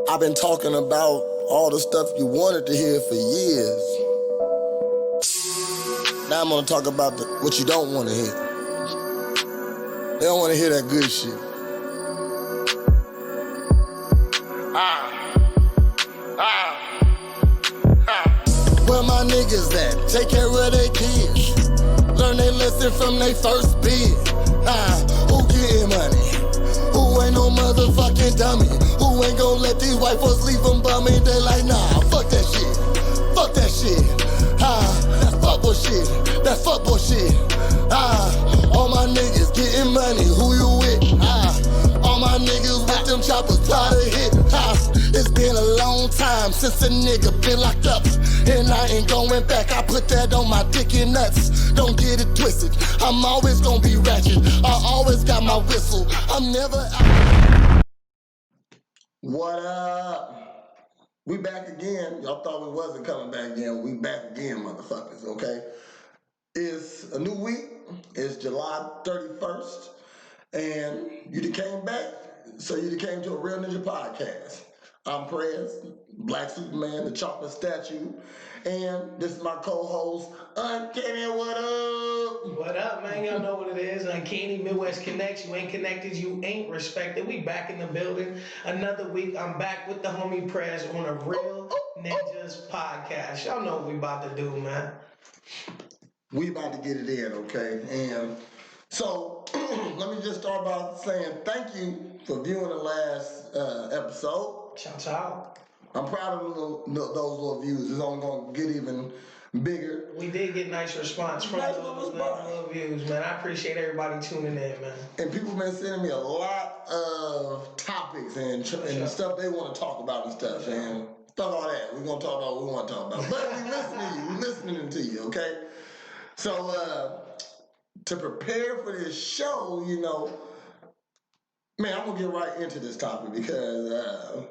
I've been talking about all the stuff you wanted to hear for years. Now I'm gonna talk about what you don't want to hear. They don't want to hear that good shit. Where my niggas at? Take care of their kids. Learn their lesson from their first bid. Who getting money? Who ain't no motherfucking dummy? Who ain't gon' let these white folks leave them bumming? They like, nah, fuck that shit. Fuck that shit. That's fuckboy shit. That fuckboy shit. All my niggas getting money. Who you with? All my niggas with them choppers try to hit. It's been a long time since a nigga been locked up, and I ain't going back. I put that on my dick and nuts. Don't get it twisted. I'm always gonna be ratchet. I always got my whistle. I'm never out. What up? We back again. Y'all thought we wasn't coming back again. We back again, motherfuckers, okay? It's a new week. It's July 31st. And you done came back, so you done came to a Real Ninja Podcast. I'm Prez, Black Superman, the chocolate statue, and this is my co-host, Uncanny. What up? What up, man? Y'all know what it is. Uncanny Midwest Connects. You ain't connected, you ain't respected. We back in the building. Another week, I'm back with the homie Prez on a Real Ninjas Podcast. Y'all know what we about to do, man. We about to get it in, okay? And so, let me just start by saying thank you for viewing the last episode. Shouts out. I'm proud of those little views. It's only going to get even bigger. We did get nice response from those little views, man. I appreciate everybody tuning in, man. And people been sending me a lot of topics and stuff they want to talk about and stuff. And fuck all that. We're going to talk about what we want to talk about. But we listen to you. We're listening to you, okay? So, to prepare for this show, you know, man, I'm going to get right into this topic because,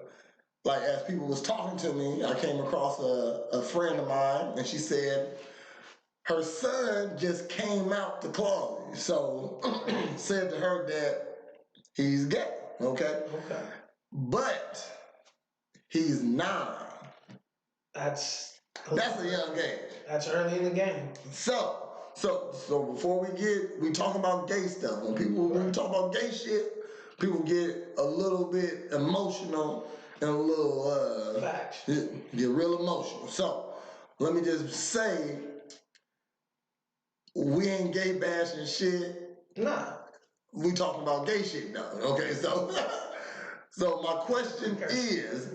like, as people was talking to me, I came across a friend of mine, and she said her son just came out to closet. So, said to her that he's gay, okay? Okay. But he's 9. That's a young age. That's early in the game. So before we talk about gay stuff. When we talk about gay shit, people get a little bit emotional and a little Facts. Get real emotional. So let me just say, we ain't gay bashing shit. Nah. We talking about gay shit now. Okay, so so my question is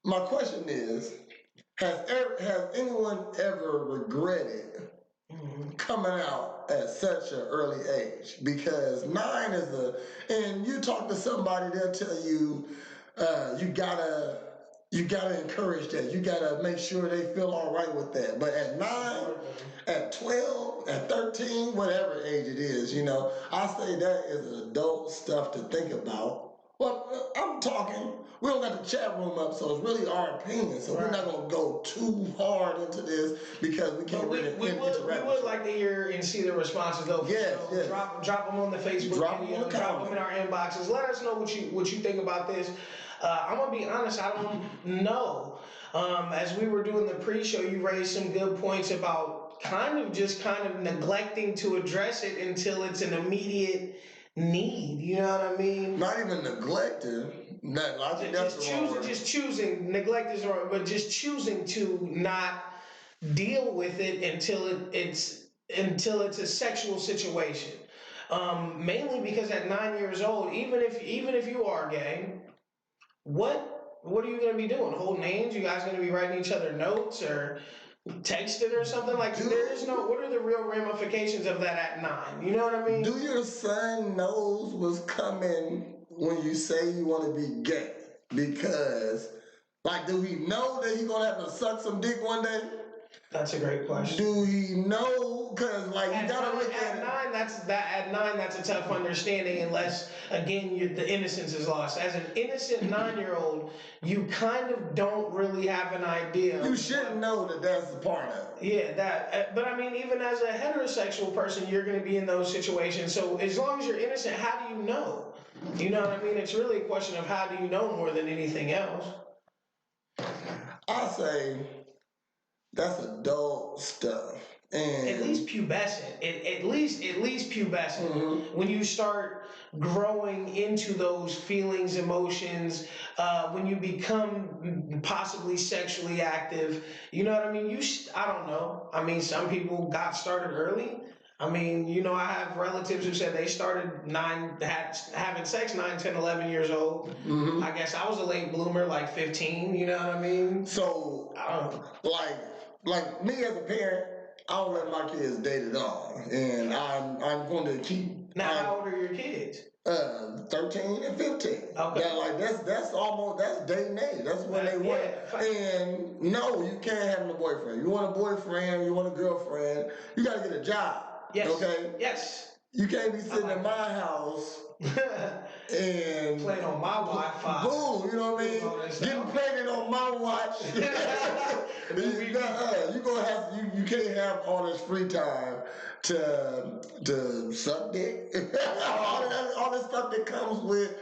my question is, has anyone ever regretted coming out at such an early age? Because 9 is and you talk to somebody, they'll tell you, you gotta encourage that. You gotta make sure they feel all right with that. But at 9, at 12, at 13, whatever age it is, you know, I say that is adult stuff to think about. Well, I'm talking, we don't got the chat room up, so it's really our opinion. So we're not going to go too hard into this because we can't really interact. We would like to hear and see the responses, though. Yes. Drop them on the Facebook video, drop them in our inboxes. Let us know what you think about this. I'm going to be honest, I don't know. As we were doing the pre-show, you raised some good points about kind of neglecting to address it until it's an immediate need, you know what I mean? Not even neglecting. I think that's the wrong word. Just choosing, neglect is wrong, but just choosing to not deal with it until it's a sexual situation. Mainly because at 9 years old, even if you are gay, what are you gonna be doing? Holding hands? You guys gonna be writing each other notes or texting or something? Like, there is no, what are the real ramifications of that at 9? You know what I mean? Do your son knows what's coming when you say you want to be gay? Because, like, do he know that he's going to have to suck some dick one day? That's a great question. Do he know? Because like you gotta look at it. At 9, that's a tough understanding unless again the innocence is lost. As an innocent 9-year-old, you kind of don't really have an idea. You shouldn't know that that's a part of it. Yeah, but I mean, even as a heterosexual person, you're going to be in those situations. So as long as you're innocent, how do you know? You know what I mean? It's really a question of how do you know more than anything else. I say that's adult stuff. And at least pubescent. At least pubescent. Mm-hmm. When you start growing into those feelings, emotions, when you become possibly sexually active, you know what I mean? I don't know. I mean, some people got started early. I mean, you know, I have relatives who said they started having sex 9, 10, 11 years old. Mm-hmm. I guess I was a late bloomer, like 15, you know what I mean? So, like me as a parent, I don't let my kids date at all. And I'm going to keep... Now, how old are your kids? 13 and 15. Okay. That's dating age. That's when they want. And no, you can't have no boyfriend. You want a boyfriend, you want a girlfriend, you gotta get a job. Yes. Okay? Yes. You can't be sitting in my house and playing on my Wi-Fi. Boom, you know what I mean? Getting pregnant on my watch. You can't have all this free time to suck dick. all this stuff that comes with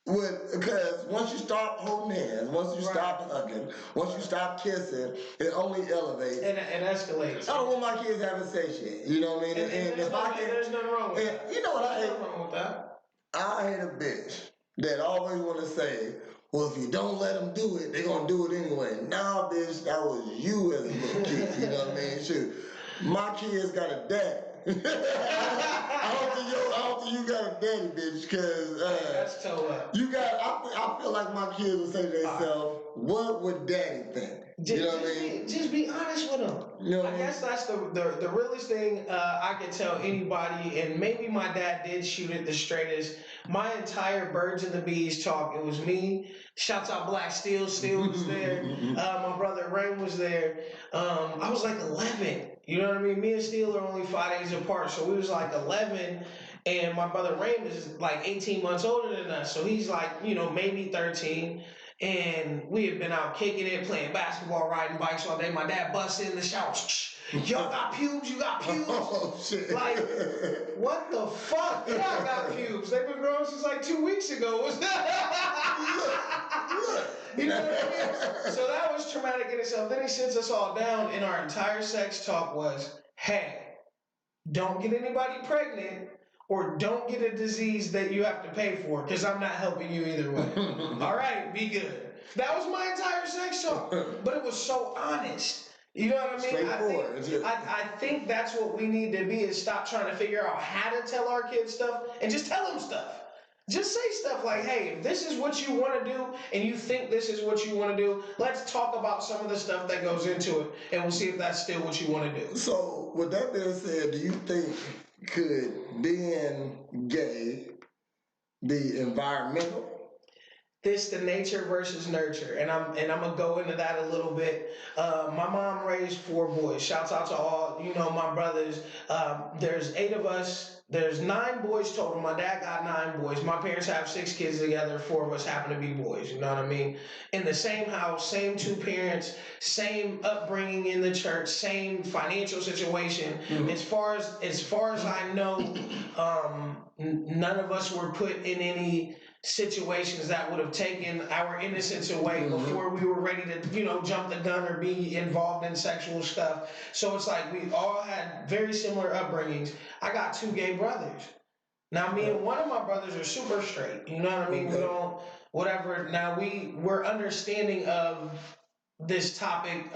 because once you stop holding hands, once you stop hugging, once you stop kissing, it only elevates. And it escalates. I don't want my kids having sex shit. You know what I mean? And there's nothing wrong with that. You know what I hate? There's nothing wrong with that. I hate a bitch that always want to say, well, if you don't let them do it, they're going to do it anyway. Nah, bitch, that was you as a little kid. You know what I mean? Shoot, my kids got a daddy. I don't think you got a daddy, bitch, because that's toe up. I feel like my kids will say to themselves, what would daddy think? You know what I mean? Just be honest with them. You know I guess that's the realest thing I could tell anybody, and maybe my dad did shoot it the straightest. My entire Birds and the Bees talk, it was me. Shouts out Black Steel. Steel was there. My brother Rain was there. I was like 11. You know what I mean? Me and Steel are only 5 days apart, so we was like 11. And my brother Rain is like 18 months older than us, so he's like, you know, maybe 13. And we had been out kicking it, playing basketball, riding bikes all day. My dad busts in the shower. Y'all got pubes? You got pubes? Oh, shit. Like, what the fuck? Yeah, I got pubes. They've been growing since like 2 weeks ago. You know what I mean? So that was traumatic in itself. Then he sits us all down, and our entire sex talk was, hey, don't get anybody pregnant, or don't get a disease that you have to pay for, because I'm not helping you either way. All right, be good. That was my entire sex talk, but it was so honest. You know what I mean? I think that's what we need to be, is stop trying to figure out how to tell our kids stuff and just tell them stuff. Just say stuff like, hey, if this is what you want to do and you think this is what you want to do, let's talk about some of the stuff that goes into it, and we'll see if that's still what you want to do. So, with that being said, do you think could being gay be environmental? This the nature versus nurture, and I'm gonna go into that a little bit. My mom raised 4 boys. Shouts out to all, you know, my brothers. There's 8 of us. There's 9 boys total. My dad got 9 boys. My parents have 6 kids together. 4 of us happen to be boys. You know what I mean? In the same house, same 2 parents, same upbringing in the church, same financial situation. Mm-hmm. As far as I know, none of us were put in any situations that would have taken our innocence away before we were ready to, you know, jump the gun or be involved in sexual stuff. So it's like we all had very similar upbringings. I got 2 gay brothers. Now me and one of my brothers are super straight. You know what I mean? We don't, whatever. Now we're understanding of this topic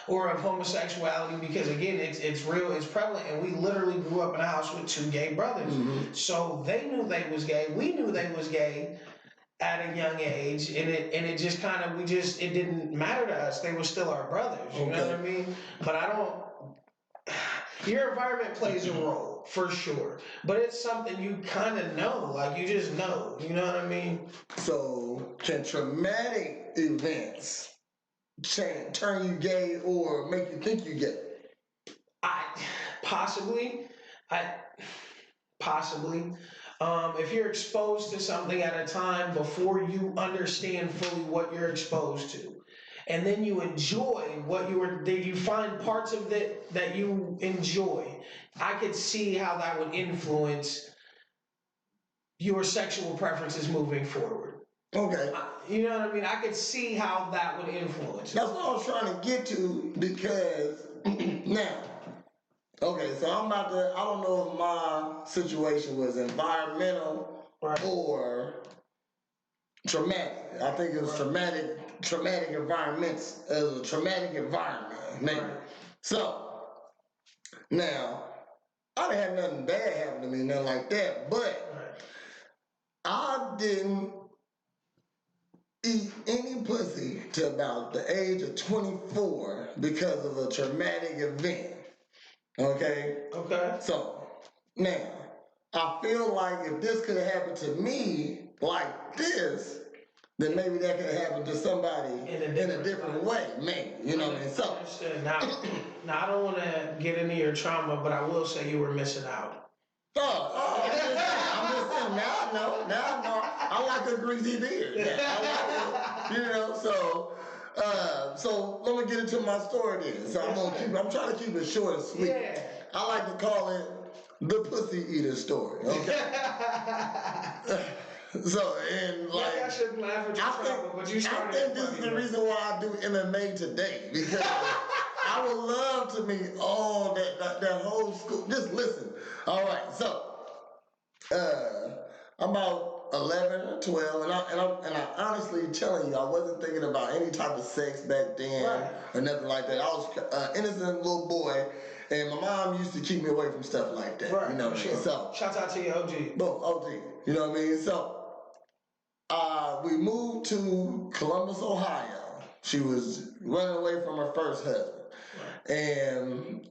or of homosexuality, because again, it's real, it's prevalent, and we literally grew up in a house with 2 gay brothers. So they knew they was gay, we knew they was gay at a young age, and it just kind of, it didn't matter to us. They were still our brothers, you know what I mean? But your environment plays a role for sure, but it's something you kind of know, like you just know, you know what I mean? So can traumatic events turn you gay or make you think you gay? Possibly, I possibly. If you're exposed to something at a time before you understand fully what you're exposed to, and then you enjoy what you find parts of it that you enjoy, I could see how that would influence your sexual preferences moving forward. Okay. You know what I mean? I could see how that would influence. That's what I was trying to get to because now, okay, so I don't know if my situation was environmental or traumatic. I think it was traumatic environments. It was a traumatic environment, maybe. Right. So, now, I didn't have nothing bad happen to me, nothing like that, but I didn't eat any pussy till about the age of 24 because of a traumatic event. Okay? Okay. So, now, I feel like if this could have happened to me like this, then maybe that could happen to somebody in a different way, maybe. You know what I mean? So, now, I don't want to get into your trauma, but I will say you were missing out. I'm just saying, now I know. I like a greasy beard. Yeah, you know, so let me get into my story then. So I'm trying to keep it short and sweet. Yeah. I like to call it the pussy eater story, okay? So, and like, I shouldn't laugh at your trauma, but you started. I think this is the reason why I do MMA today, because I would love to meet all that whole school. Just listen. All right, so I'm about 11 or 12, and I honestly telling you, I wasn't thinking about any type of sex back then or nothing like that. I was an innocent little boy, and my mom used to keep me away from stuff like that. Right, you know what I mean? So shout out to your OG. Boom, OG. You know what I mean? So we moved to Columbus, Ohio. She was running away from her first husband, and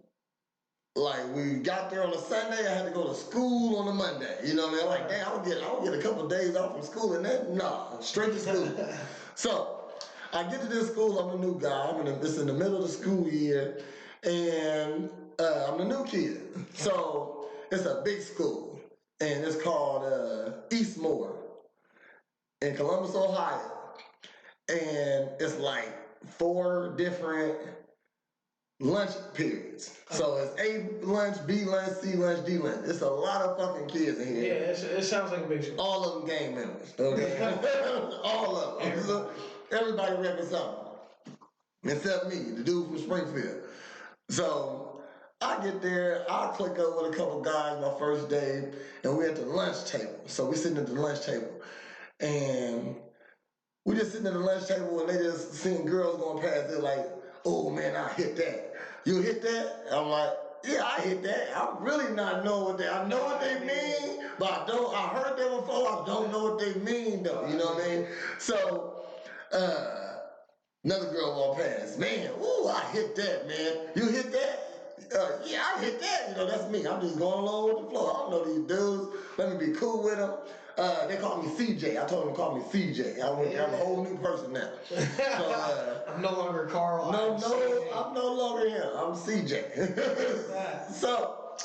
like we got there on a Sunday, I had to go to school on a Monday. You know what I mean? I'm like, damn, I'll get a couple of days off from school, and then straight to school. So I get to this school. I'm a new guy. It's in the middle of the school year, and I'm the new kid. So it's a big school, and it's called Eastmore in Columbus, Ohio, and it's like 4 different lunch periods. So it's A lunch, B lunch, C lunch, D lunch. It's a lot of fucking kids in here. Yeah, it sounds like a big school. All of them gang members, okay? All of them. So everybody repping something. Except me, the dude from Springfield. So I get there, I click up with a couple guys my first day, and we're at the lunch table. So we sitting at the lunch table, and we just sitting at the lunch table, and they just seeing girls going past. They're like, oh man, I hit that. You hit that? I'm like, yeah, I hit that. I really not know what I know what they mean, but I heard that before, I don't know what they mean though, you know what I mean? So, another girl walked past, man, ooh, I hit that, man. You hit that? Yeah, I hit that. You know, that's me. I'm just going along with the flow. I don't know these dudes. Let me be cool with them. They call me CJ. I told them to call me CJ. I'm a whole new person now. So, I'm no longer Carl. I'm no longer him. I'm CJ. So,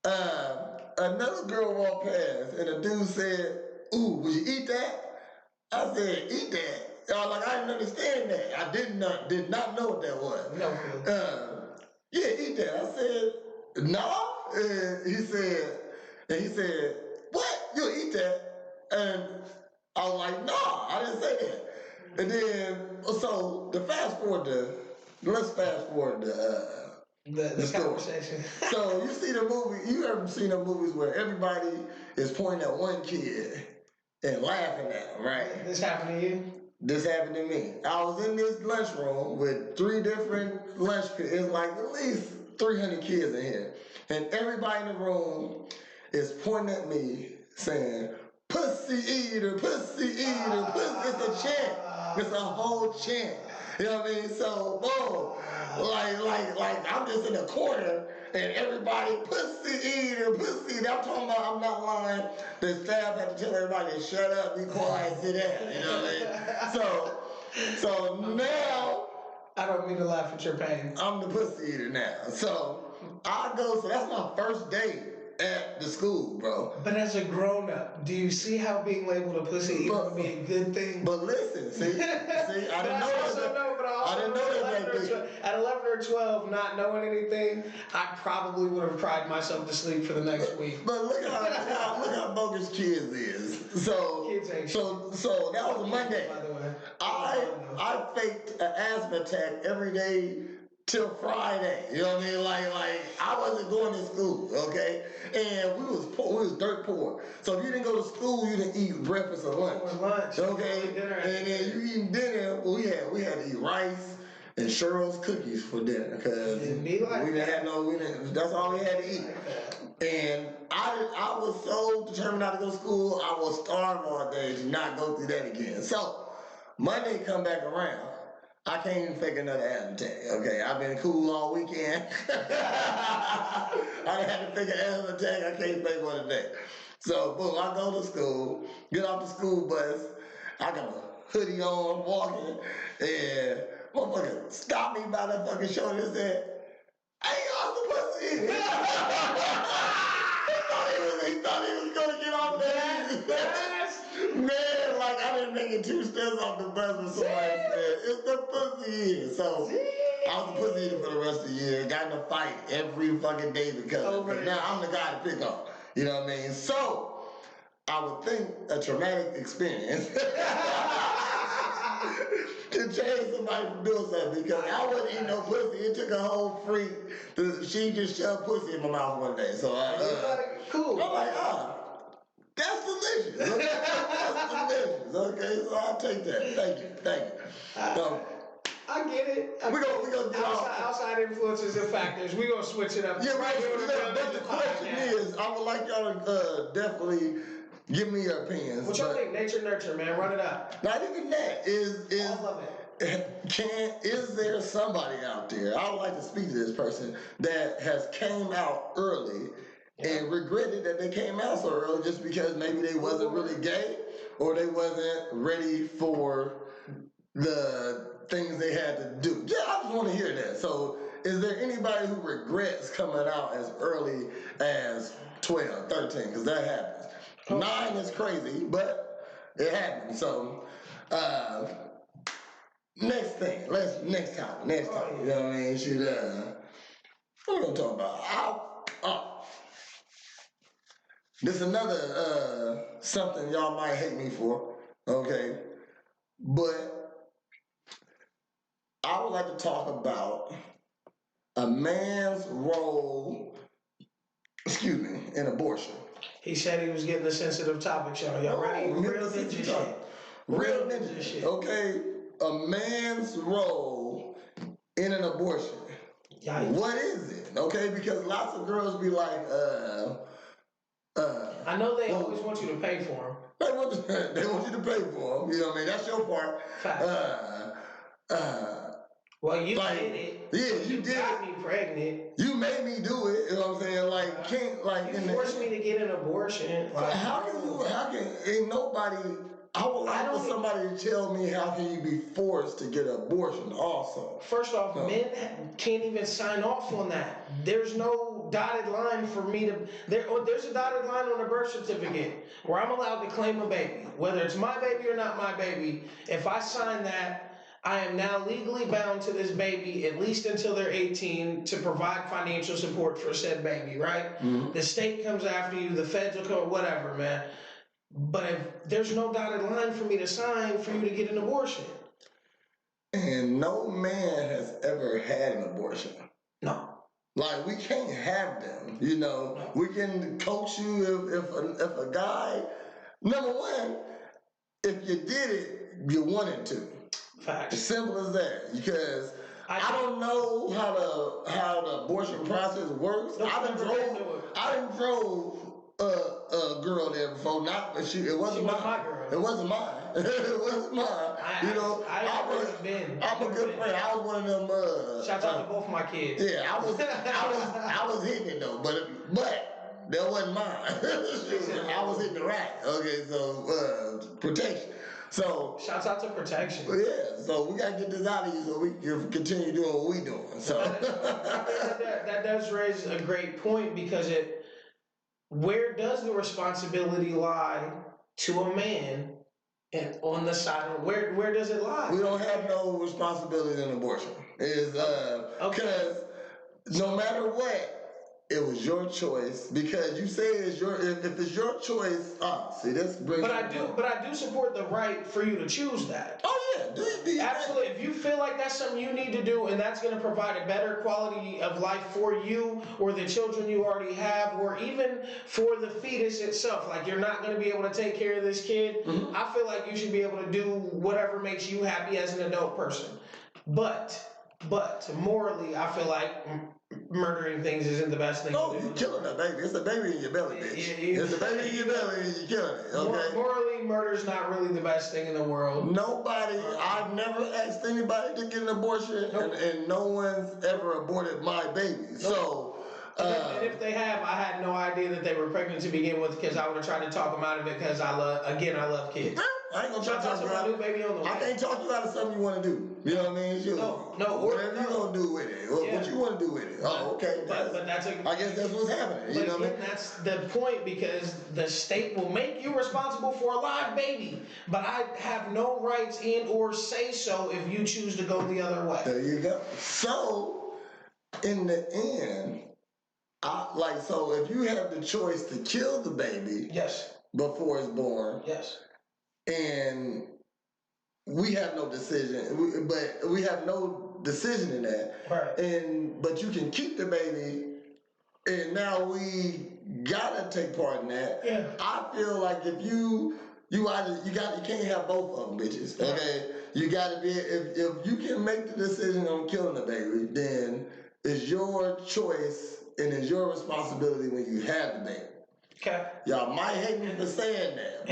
another girl walked past, and a dude said, ooh, would you eat that? I said, eat that? I didn't understand that. I did not know what that was. No. Yeah, eat that. I said, no. And he said, what? You'll eat that? And I was like, no, I didn't say that. And then, so let's fast forward the conversation. So you see the movie, you ever seen the movies where everybody is pointing at one kid and laughing at him, right? This happened to you? This happened to me. I was in this lunchroom with 3 different lunch kids. It's like at least 300 kids in here. And everybody in the room is pointing at me saying, pussy eater, pussy eater, pussy. It's a chant. It's a whole chant. You know what I mean? So, boom. Like I'm just in the corner and everybody, pussy eater, pussy eater. I'm talking about, I'm not lying. The staff had to tell everybody to shut up, be quiet, sit down. You know what I mean? So now don't mean to laugh at your pain. I'm the pussy eater now. So so that's my first day at the school, bro. But as a grown up, do you see how being labeled a pussy eater would be a good thing? But listen, see, I didn't know that. At 11 or 12, not knowing anything, I probably would have cried myself to sleep for the next week. But look how bogus kids is. So Kids ain't so that was a Monday. By the way, I faked an asthma attack every day till Friday. You know what I mean? Like I wasn't going to school, okay? And we was poor, we was dirt poor. So if you didn't go to school, you didn't eat breakfast or lunch. Okay? And then you eating dinner, well, we had to eat rice and Cheryl's cookies for dinner because that's all we had to eat. And I was so determined not to go to school, I was starved all day to not go through that again. So Monday come back around. I can't even fake another asthma attack. Okay, I've been cool all weekend. I had to fake an asthma attack. I can't fake one today. So, boom, I go to school, get off the school bus. I got a hoodie on, walking, and motherfucker stopped me by the fucking shoulder and said, "Hey, y'all supposed to eat it." He thought he was gonna get off there. Man, like I didn't make it 2 steps off the bus when somebody said, "It's the pussy eater." So I was the pussy eater for the rest of the year. Got in a fight every fucking day because of it. But now I'm the guy to pick on. You know what I mean? So I would think a traumatic experience to change somebody from doing something because I wasn't eating no pussy. It took a whole freak. She just shoved pussy in my mouth one day. So cool. I'm like, that's delicious. Okay? That's delicious. Okay, so I'll take that. Thank you. So, I get it. We're gonna get outside influences and factors. We're gonna switch it up. Yeah, right. But the question is, I would like y'all to definitely give me your opinions. What y'all think? Nature, nurture, man. Run it up. Not even that. All of it. Is there somebody out there? I would like to speak to this person that has came out early and regretted that they came out so early just because maybe they wasn't really gay or they wasn't ready for the things they had to do. Yeah, I just want to hear that. So is there anybody who regrets coming out as early as 12, 13? Because that happens. 9 is crazy, but it happens. So next topic. You know what I mean? What are we gonna talk about? This is another something y'all might hate me for, okay? But I would like to talk about a man's role, in abortion. He said he was getting a sensitive topic, y'all ready? Real ninja shit. Okay, a man's role in an abortion. Yikes. What is it? Okay, because lots of girls be like, I know they always want you to pay for them. They want you to pay for them. You know what I mean? That's your part. Well, you did it. Yeah, you did. Got me pregnant. You made me do it. You know what I'm saying? You forced me to get an abortion. Ain't nobody. I would like for somebody to tell me how can you be forced to get an abortion also. First off, men can't even sign off on that. There's no dotted line for me to. There's a dotted line on a birth certificate where I'm allowed to claim a baby, whether it's my baby or not my baby. If I sign that, I am now legally bound to this baby at least until they're 18 to provide financial support for said baby. Right? Mm-hmm. The state comes after you. The feds will come. Whatever, man. But if there's no dotted line for me to sign for you to get an abortion. And no man has ever had an abortion. No. Like, we can't have them, you know. No. We can coach you if a guy, number one, if you did it, you wanted to. Facts. As simple as that. Because I don't know how the abortion process works. I done drove a girl there before. It wasn't mine. My girl. It wasn't mine. It wasn't mine. I'm a good friend. I was one of them. Shout out to both my kids. Yeah, I was hitting it though, but that wasn't mine. I was hitting the rack. Okay, so protection. So Shouts out to protection. yeah, so we gotta get this out of you so we can continue doing what we doing. So I mean, that does raise a great point because where does the responsibility lie to a man and on the side of where does it lie? we don't have no responsibility in abortion. Is because no matter what, it was your choice because you say it's your if it's your choice. See, this brings. But I do support the right for you to choose that. Oh yeah, do Absolutely. If you feel like that's something you need to do and that's going to provide a better quality of life for you or the children you already have or even for the fetus itself, like you're not going to be able to take care of this kid, I feel like you should be able to do whatever makes you happy as an adult person. But morally, I feel like murdering things isn't the best thing No, to do. you're killing that baby. It's a baby in your belly, bitch. It's a baby in your belly and you're killing it, okay? Morally, murder's not really the best thing in the world. Nobody, I've never asked anybody to get an abortion, and no one's ever aborted my baby. So, and if they have, I had no idea that they were pregnant to begin with because I would have tried to talk them out of it because I love kids. I ain't gonna try to talk you my out. new baby on the way. I can't talk you out of something you want to do. You know what I mean? Whatever you gonna do with it, what you want to do with it. Oh, okay. But that's I guess that's what's happening. You know what I mean? That's the point because the state will make you responsible for a live baby, but I have no rights and or say so if you choose to go the other way. There you go. So, in the end, so if you have the choice to kill the baby, yes, before it's born, yes, and we have no decision, but we have no decision in that. right? But you can keep the baby, and now we gotta take part in that. Yeah. I feel like if you can't have both of them, bitches. Okay, you gotta be if you can make the decision on killing the baby, then it's your choice and it's your responsibility when you have the baby. Okay. Y'all might hate me for saying that,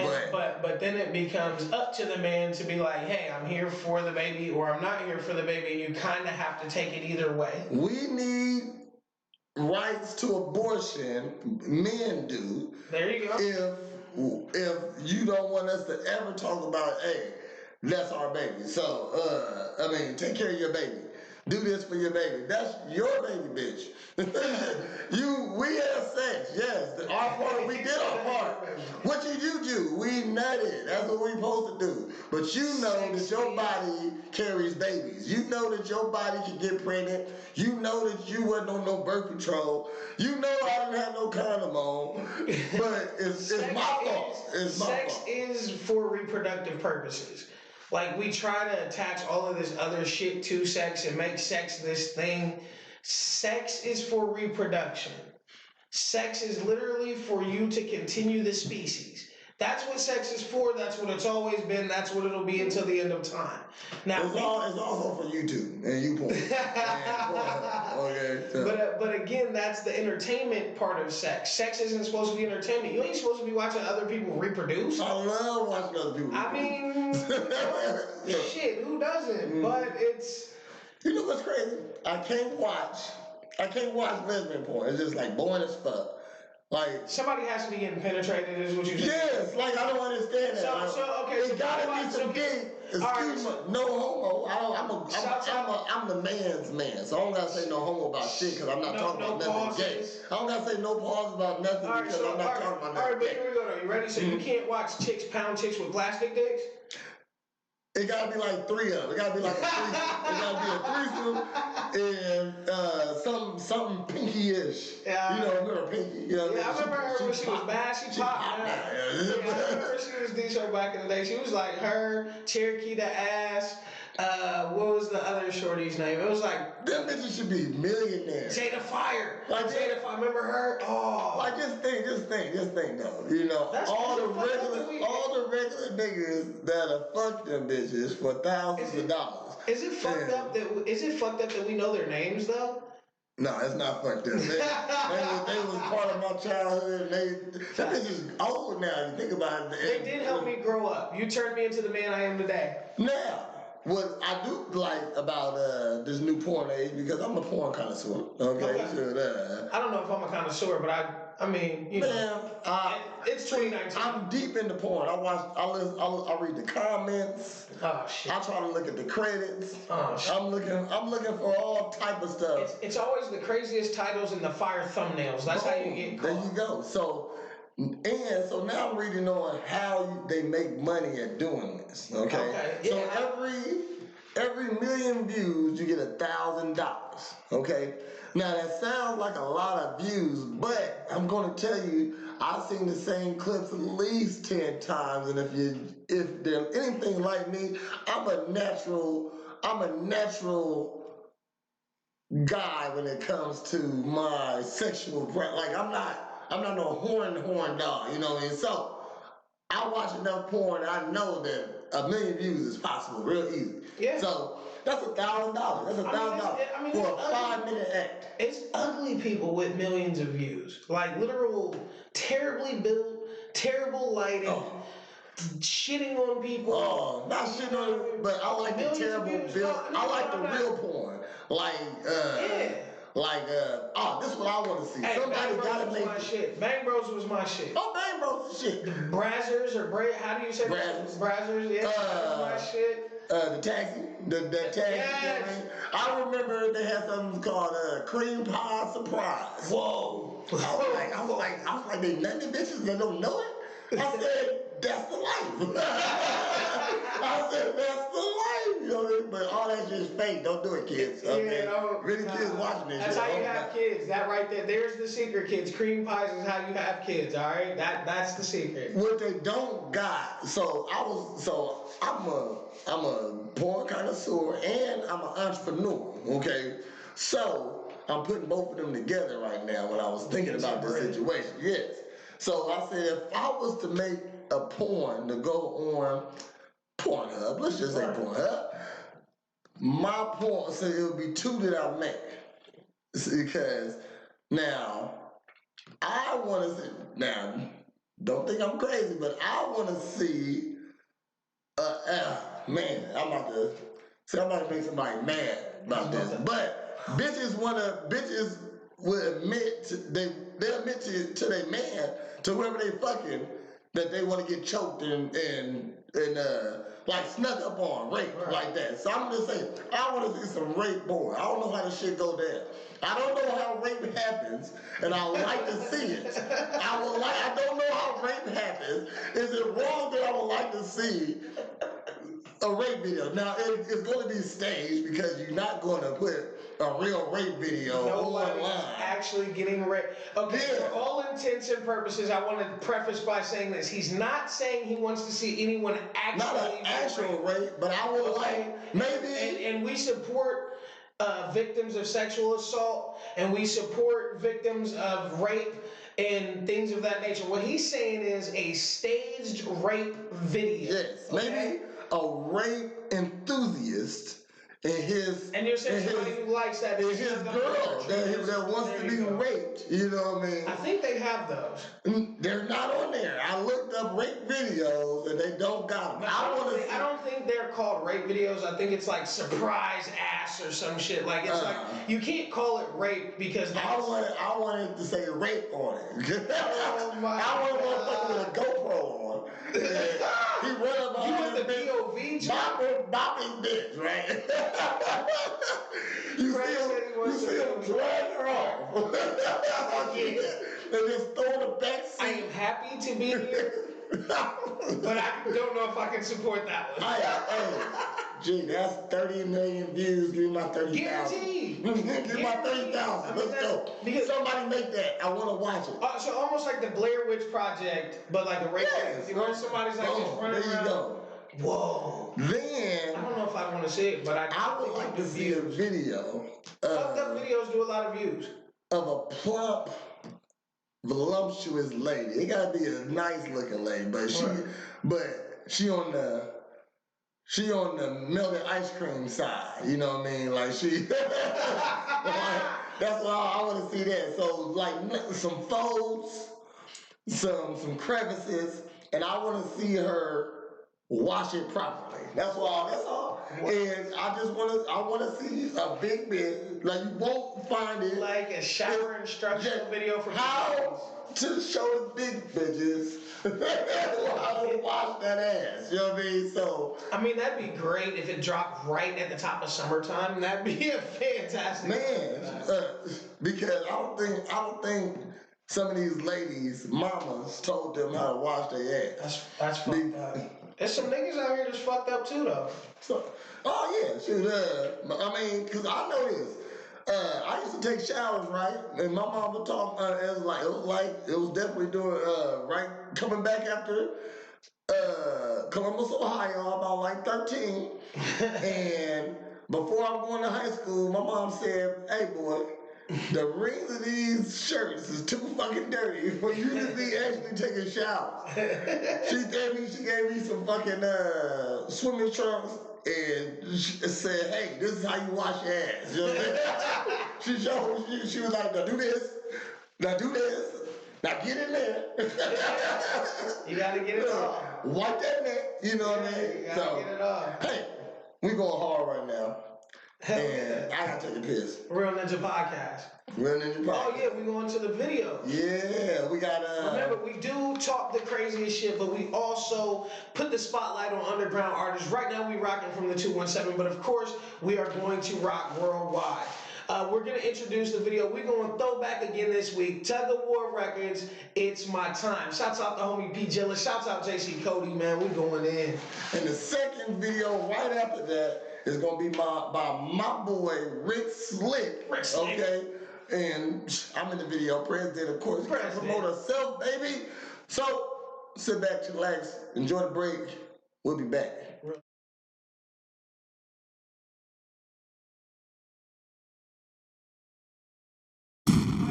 but then it becomes up to the man to be like, hey, I'm here for the baby or I'm not here for the baby, and you kind of have to take it either way. We need rights to abortion. Men do. There you go. If you don't want us to ever talk about, hey, that's our baby. So, take care of your baby. Do this for your baby. That's your baby, bitch. We had sex, yes. Our part, we did our part. What you do? We nutted. That's what we supposed to do. But you know that your body carries babies. You know that your body can get pregnant. You know that you wasn't on no birth control. You know I didn't have no condom on. But it's my fault. It's my fault. Sex is for reproductive purposes. Like, we try to attach all of this other shit to sex and make sex this thing. Sex is for reproduction. Sex is literally for you to continue the species. That's what sex is for. That's what it's always been. That's what it'll be until the end of time. Now, it's also for YouTube and you porn. Okay. So. But again, that's the entertainment part of sex. Sex isn't supposed to be entertainment. You ain't supposed to be watching other people reproduce. I love watching other people reproduce. Shit, who doesn't? But it's... You know what's crazy? I can't watch lesbian porn. It's just like boring as fuck. Like, somebody has to be getting penetrated, is what you said. Yes, like I don't understand that. So it gotta be some gay. Excuse me, no homo. I'm the man's man, so I don't gotta say no homo about shit because I'm not talking about nothing gay. I don't gotta say no pause about nothing because I'm not talking about nothing gay. Alright, but here we go though. You ready? So you can't watch chicks pound chicks with plastic dicks? It gotta be like three of them. It gotta be like a threesome. It gotta be a threesome and something pinky-ish. Yeah. You know, remember Pinky? You know, yeah, I remember her when she was bad. She popped. Yeah, I remember she was D-show back in the day. She was like her, Cherokee the Ass. What was the other shorty's name? It was like... Them bitches should be millionaires. Jada Fire. Like Jada Fire. Remember her? Oh. Like, just think though. You know, all the regular niggas that'll fuck them bitches for thousands of dollars. Is it fucked up that we know their names though? No, it's not fucked up. They was part of my childhood. That bitch is old now. If you think about it. They did help me grow up. You turned me into the man I am today. Now, what I do like about this new porn age, because I'm a porn connoisseur. Okay. I don't know if I'm a connoisseur, but I mean, you Man, know, it's 2019. I'm deep into porn. I read the comments. Oh shit. I try to look at the credits. Oh shit. I'm looking for all type of stuff. It's always the craziest titles and the fire thumbnails. That's how you get caught. There you go. So now I'm reading on how they make money at doing this. Okay. Yeah. So every million views you get $1,000. Okay. Now that sounds like a lot of views, but I'm gonna tell you, I've seen the same clips at least 10 times, and if they're anything like me, I'm a natural guy when it comes to my sexual like I'm not no horn dog, you know what I mean? So I watch enough porn, I know that 1 million views is possible, real easy. Yeah. So that's $1,000. That's $1,000 for a 5-minute act. It's ugly people with millions of views, like literal terribly built, terrible lighting. Shitting on people. Oh, not shitting on, but I like the terrible build. I like the real porn. This is what I want to see. Hey, Somebody gotta make my shit. Bang Bros was my shit. Oh, Bang Bros is shit. The Brazzers how do you say Brazzers? Brazzers, yeah. That was my shit. The taxi, the taxi. Yes. I remember they had something called Cream Pie Surprise. Whoa. I was like, they nothing bitches that don't know it. I said, that's the life. I said, that's the life. You know, but all that shit is fake. Don't do it, kids. Really, kids watching this. That's how you have kids. That right there. There's the secret, kids. Cream pies is how you have kids. All right. That's the secret. What they don't got. I'm a porn connoisseur and I'm an entrepreneur. Okay. So I'm putting both of them together right now when I was thinking about this situation. Yes. So I said, if I was to make a porn to go on Pornhub, let's just say Pornhub, my porn, so it would be 2 that I make. Because now, I want to see, don't think I'm crazy, but I want to see, I'm about to make somebody mad about this. But bitches will admit, they admit to their man, to whoever they fucking, that they want to get choked and like snuck up on, raped like that. So I'm just saying, I want to see some rape porn. I don't know how this shit go down. I don't know how rape happens, and I like to see it. I don't know how rape happens. Is it wrong that I would like to see a rape video? Now, it's going to be staged because you're not going to put a real rape video online. Actually getting raped. Okay, for all intents and purposes, I want to preface by saying this. He's not saying he wants to see anyone actually not an actual rape, but I would like maybe. And we support victims of sexual assault, and we support victims of rape and things of that nature. What he's saying is a staged rape video. Yes, maybe a rape enthusiast. And you're saying somebody who likes that. And his girl that wants to be raped. You know what I mean? I think they have those. They're not on there. I looked up rape videos and they don't got them. I don't think they're called rape videos. I think it's like surprise ass or some shit. Like it's like you can't call it rape because I wanted to say rape on it. Oh my I want to motherfucker with a GoPro on. He run up on you want the POV bopping bitch, right? you see him drag her off. And just throw the back seat. I am happy to be here, but I don't know if I can support that one. Gee, that's 30 million views. Give me my 30,000. Guaranteed. Give me my 30,000. Let's go. Because somebody make that. I want to watch it. So almost like the Blair Witch Project, but like a rape video. Where somebody's like just running around. There you go. Whoa. Then I don't know if I want to see it, but I would like to see a video. Fucked up videos do a lot of views. Of a plump, voluptuous lady. It gotta be a nice looking lady, but she on the melted ice cream side. You know what I mean? Like she. That's why I want to see that. So like some folds, some crevices, and I want to see her wash it properly. That's all. And I wanna see a big man. Like you won't find it. Like a shower instructional video for how to show big bitches how to wash that ass. You know what I mean? So I mean, that'd be great if it dropped right at the top of summertime. That'd be a fantastic because I don't think some of these ladies, mamas, told them how to wash their ass. That's fucked up. There's some niggas out here that's fucked up too, though. So, oh yeah, shoot. I mean, cause I know this. I used to take showers, right? And my mom would talk. It was definitely doing right coming back after Columbus, Ohio, about like 13. And before I'm going to high school, my mom said, "Hey boy, the rings of these shirts is too fucking dirty for you to be actually taking showers." She gave me some fucking swimming trunks and she said, "Hey, this is how you wash your ass." You know what I'm saying? She was like, "Now do this, now do this, now get in there." You gotta get it off. Wipe that neck, you know what I mean? You gotta get it off. Hey, we going hard right now. Hell And I gotta take a piss. Real Ninja Podcast. Real Ninja Podcast. Oh yeah, we going to the video. Yeah, we got Remember, we do talk the craziest shit, but we also put the spotlight on underground artists. Right now, we rocking from the 217, but of course, we are going to rock worldwide. We're gonna introduce the video. We're going throwback again this week. Tug of War Records, It's My Time. Shouts out to homie P. Gillis. Shouts out JC Cody, man. We going in. And the second video right after that is gonna be by my boy Rick Slick. Rick Slick. Okay. And I'm in the video. President, of course. Promote herself, baby. So sit back, relax, enjoy the break. We'll be back.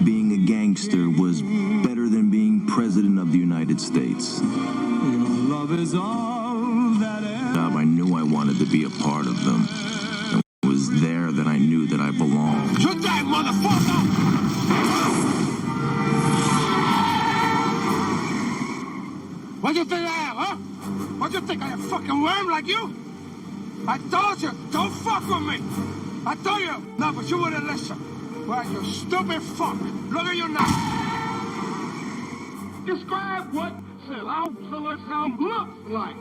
Being a gangster was better than being president of the United States. Love is all that I knew I wanted to be a part of them. And it was there that I knew that I belonged. You're that motherfucker! What you think I am, huh? What you think I am, fucking worm like you? I told you, don't fuck with me. I told you. No, but you wouldn't listen. Why, you stupid fuck. Look at you now. Describe what Siloam looks like.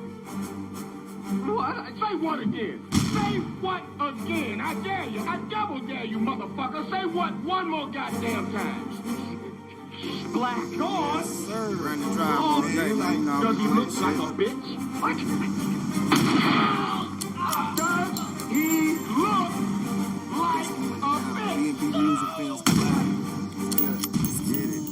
What? Say what again? Say what again? I dare you. I double dare you, motherfucker. Say what one more goddamn time. Black. Go on. Yes, sir. Ran the drive all day. Does he look like a bitch? What? Does he look like a bitch? Music feels get it.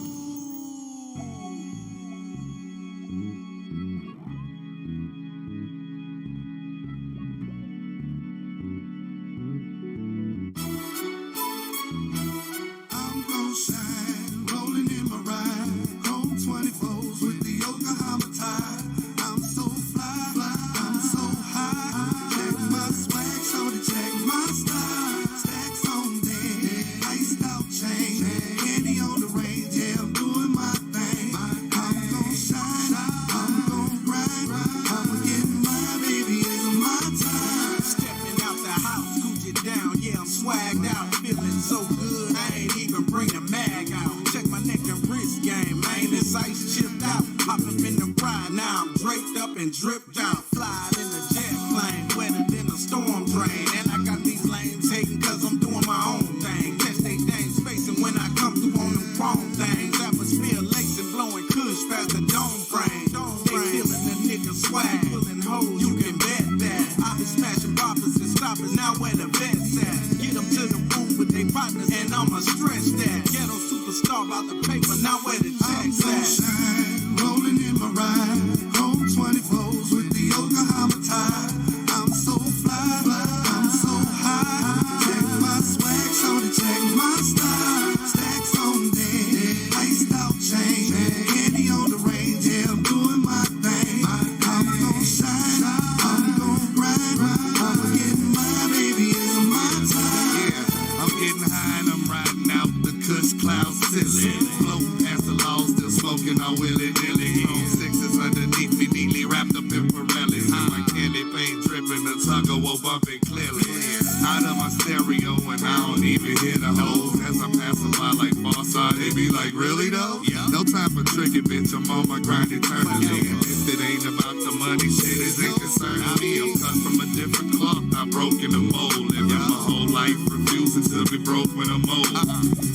I'm gon' shine, rolling in my ride, home 24s with the Yokohama tie. I'm so fly, I'm so high. Check my swag, shorty, check my style. Stacks on deck, iced out chain, candy on the range, yeah, I'm doing my thing. I'm gon' shine, I'm gon' grind, I'ma get my baby, it's my time. Stepping out the house, Gucci down, yeah, I'm swagged out, feeling so good, I ain't even bring the mag out. Check my neck and wrist game, man, this ice chipped out. Hopping in the ride, now I'm draped up and dripped out. Flying in the jet plane, wetter than a storm drain. And I got these lanes hating cause I'm doing my own thing. Catch they dang spacing when I come through on them wrong things. Atmosphere lacing, blowing kush past the dome frame. They feeling the nigga swag, pulling hoes, you can bet that. I been smashing boppers and stoppers, now where the vets at? Get them to the room with they partners and I'ma stretch that. Ghetto superstar about the paper, now where the I'm checks gon' at? shine, rolling in my ride, home 24s with the Yokohama tie. I'm so fly, I'm so high. Check my swag, shorty, check my style. Stacks on deck, iced out chain, candy on the range, yeah, I'm doing my thing. I'm gon' shine, I'm gon' grind, I'ma get my baby, it's my time. Yeah, I'm getting high and I'm riding out the cuss cloud ceiling. Floating past the law, still smoking on Willie. bump it clearly. Out of my stereo and I don't even hear the hoes. As I'm passing by like Bossa, they be like, really though? No time for tricking, bitch, I'm on my grind eternally. And if it ain't about the money, shit isn't concerning me. I'm cut from a different cloth, not broken the mold. Living my whole life, refusing to be broke when I'm old.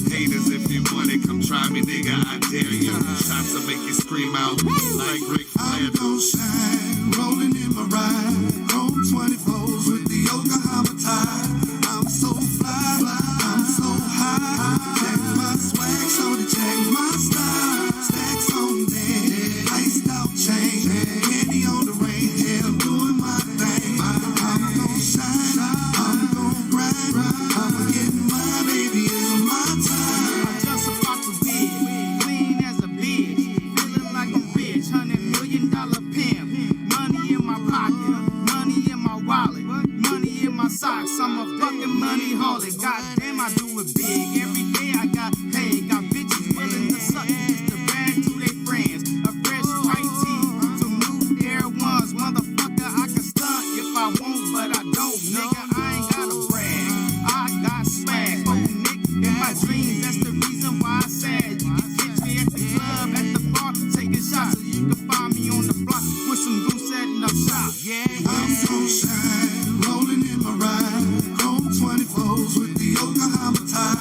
Haters, if you want it, come try me, nigga, I dare you. Shots to make you scream out like Rick Flair. I'm gon' shine, rolling in my ride. Chrome 24s with the Yokohama tie. I'm so fly, I'm so high. Check my swag, so to check my style. Stacks on deck, iced out chain. Candy on the range, yeah, I'm doing my thing. I'm gon' shine, I'm gon' grind. I'ma get my baby, it's my time. I'm just about to win, clean as a bitch. Feeling like a bitch, $100 million pimp. Money in my pocket, money in my wallet, money in my socks. I'm a fucking money holic. Goddamn, I do it big. Every day I got paid. Got bitches willing to suck just to brag to their friends. A fresh white tee, some new Air Ones. Motherfucker, I can stunt if I want, but I don't. Nigga, I ain't gotta brag. I got swag. Fucking Nick in my dreams. That's the reason why I said you can catch me at the club, at the bar, taking shots. So you can find me on the block with some goose setting up shop. Yeah, I'm gon' shine, rolling in my ride. Chrome 24s with the Yokohama tie.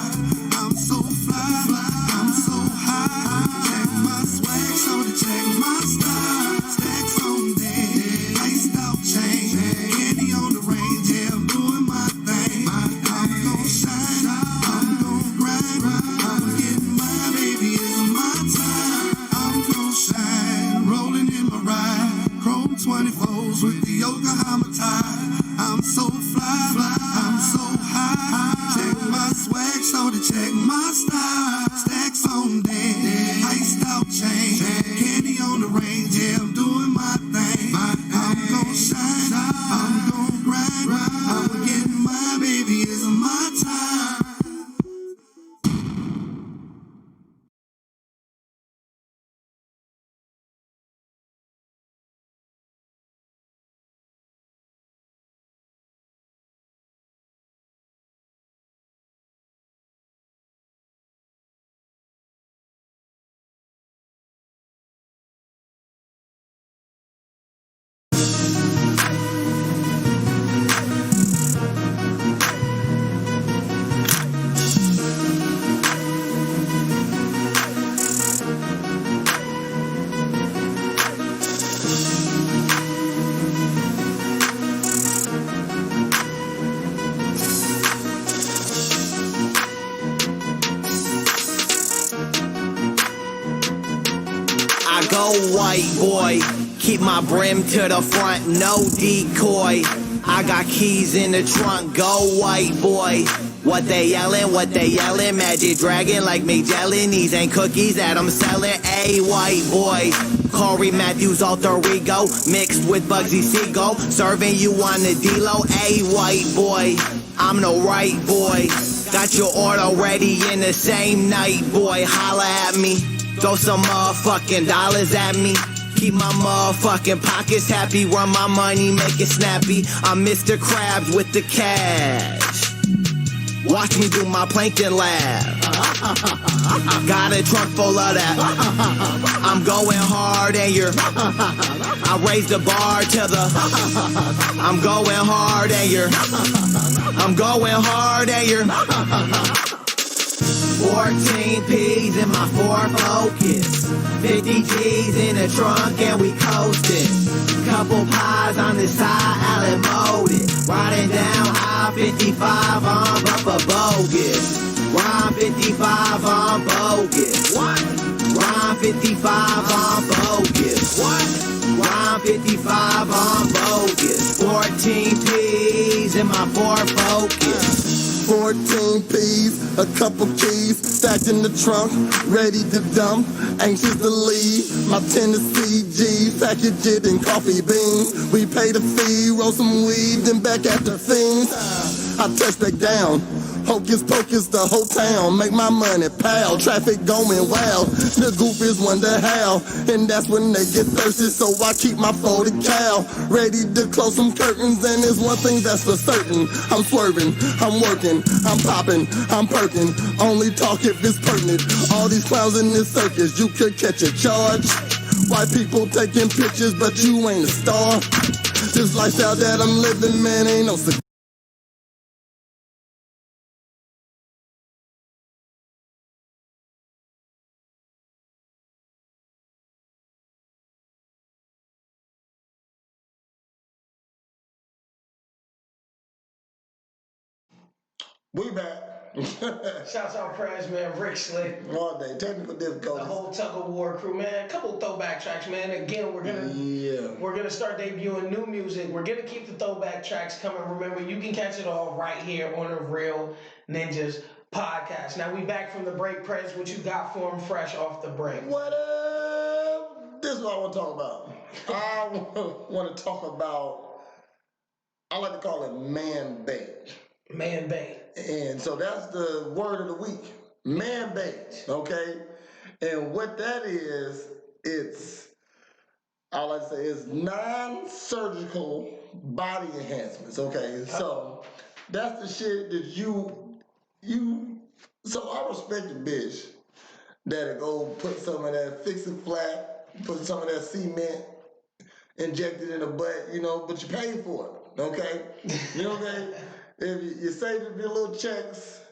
I'm so fly, I'm so high. Check my swag, so to check my style. Stacks on deck, iced out chain. Candy on the range, yeah, I'm doing my thing. I'm gon' shine, I'm gon' grind. I'ma get my baby, it's my time. I'm gon' shine, rolling in my ride. Chrome 24s with the Yokohama tie. I'm so fly, I'm so high. Check my swag, so to check my style. Stacks on deck, iced out chain. Candy on the range, yeah, I'm doing my thing. I'm gon' shine, I'm gon' grind. I'ma get my baby, it's my time. I go white boy, keep my brim to the front, no decoy. I got keys in the trunk, go white boy. What they yelling, Magic Dragon like Magellan. These ain't cookies that I'm selling, a white boy. Corey Matthews alter ego, mixed with Bugsy Siegel. Serving you on the D-Lo, a white boy. I'm the right boy. Got your order ready in the same night, boy. Holla at me. Throw some motherfucking dollars at me. Keep my motherfucking pockets happy. Run my money, make it snappy. I'm Mr. Krabs with the cash. Watch me do my plankton lab. Got a trunk full of that. I'm going hard and you're. I raise the bar to the. I'm going hard and you're. I'm going hard and you're. 14 P's in my Ford Focus, 50 G's in the trunk and we coastin'. Couple pies on the side, Allen molded. Riding down I-55 on Bumper Bogus. Rhyme 55 on bogus. What? Rhyme 55 on bogus. What? Rhyme 55 on bogus. 14 P's in my Ford Focus. 14 P's, a couple keys, stacked in the trunk, ready to dump, anxious to leave. My Tennessee G, package it in coffee beans. We pay the fee, roll some weed, then back at the things. I touch back down, Hocus pocus the whole town, make my money pal. Traffic going wild, the goofies wonder how. And that's when they get thirsty, so I keep my 40 cal ready to close some curtains. And there's one thing that's for certain, I'm swerving, I'm working, I'm popping, I'm perking. Only talk if it's pertinent. All these clowns in this circus, you could catch a charge. White people taking pictures, but you ain't a star. This lifestyle that I'm living, man, ain't no cigar. We back. Shouts out Prez, man, Rick Slick. All day, technical The difficulties. whole Tug of War crew, man. A couple throwback tracks, man. Again, we're gonna start debuting new music. We're gonna keep the throwback tracks coming. Remember, you can catch it all right here on the Real Ninjas podcast. Now we back from the break, Prez. What you got for him fresh off the break? What up? This is what I want to talk about. I want to talk about, I like to call it man bait. Man bait. And so that's the word of the week, man bait, okay? And what that is, it's, I like to say, it's non-surgical body enhancements, okay? So that's the shit that so I respect the bitch that'll go put some of that Fix It Flat, put some of that cement, inject it in the butt, you know, but you pay for it, okay? You know what I mean? If you saved up your little checks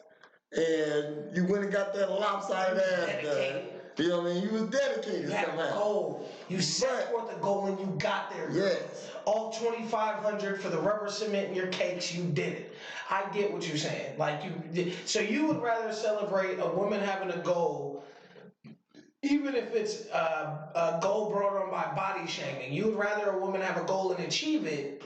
and you went and got that lopsided ass done, you know what I mean? You was dedicated You had somehow. a goal. You set forth a goal and you got there. Yes. All 2,500 for the rubber cement in your cakes, you did it. I get what you're saying. Like so you would rather celebrate a woman having a goal, even if it's a goal brought on by body shaming. You would rather a woman have a goal and achieve it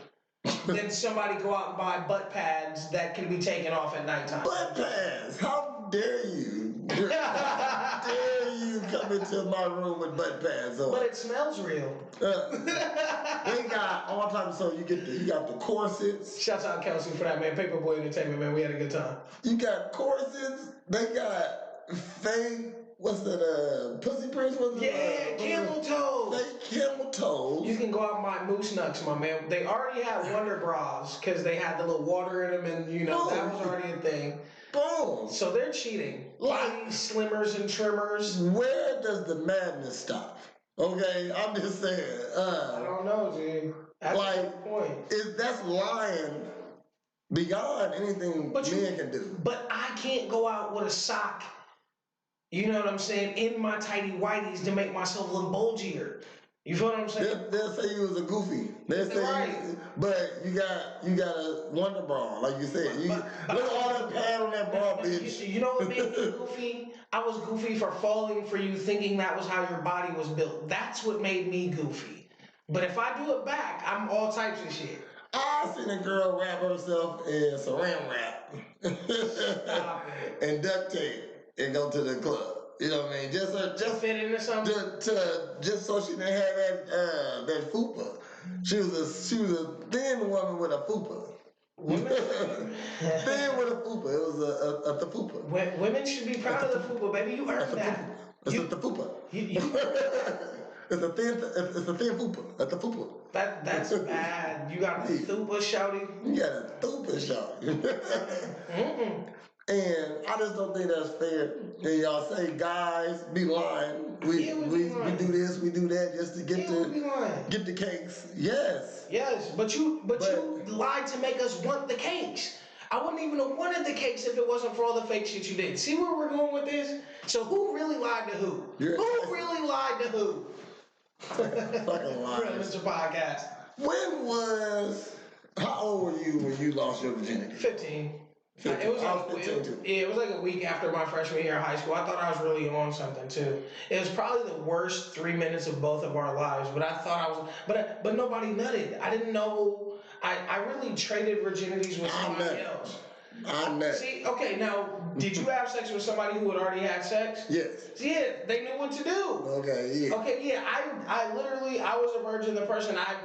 than somebody go out and buy butt pads that can be taken off at nighttime. Butt pads? How dare you? How dare you come into my room with butt pads on? But it smells real. They got all types. So you got the corsets. Shouts out Kelsey for that, man. Paperboy Entertainment, man. We had a good time. You got corsets. They got fake. What's that? Pussy prints? Camel toes. Fake camel toes. You can go out and buy moose nuts, my man. They already had Wonder Bras because they had the little water in them, and you know that was already a thing. Boom. So they're cheating. Body slimmers and trimmers. Where does the madness stop? Okay, I'm just saying. I don't know, dude. That's a good point. That's lying beyond anything men can do. But I can't go out with a sock. You know what I'm saying? In my tighty whities to make myself look bulgier. You feel what I'm saying? They'll say you was a goofy. They'll say but you got a Wonder Bra, like you said. Look at all that pad on that bra, bitch. You know what made me goofy? I was goofy for falling for you, thinking that was how your body was built. That's what made me goofy. But if I do it back, I'm all types of shit. I seen a girl wrap herself in saran wrap and duct tape and go to the club. You know what I mean? Just fit into something. Just so she didn't have that fupa. She was a thin woman with a fupa. Thin with a fupa. It was a fupa. Women should be proud of the fupa, baby. You earned that. It's a fupa. It's a thin fupa. That's a fupa. That's bad. You got a fupa, shouty. You got a fupa, shouty. And I just don't think that's fair. And y'all say guys be lying. We do this, we do that just to get the cakes. Yes. Yes, but you lied to make us want the cakes. I wouldn't even have wanted the cakes if it wasn't for all the fake shit you did. See where we're going with this? So who really lied to who? Who really lied to who? Fucking lies. Mr. Podcast. How old were you when you lost your virginity? 15. 15. It was I was 15 too. Yeah, it was like a week after my freshman year of high school. I thought I was really on something too. It was probably the worst 3 minutes of both of our lives, but I thought I was. But nobody nutted. I didn't know. I really traded virginities with somebody else. I nut. See, okay, now, did you have sex with somebody who had already had sex? Yes. Yeah, they knew what to do. Okay, yeah. Okay, yeah, I literally, I was a virgin. The person I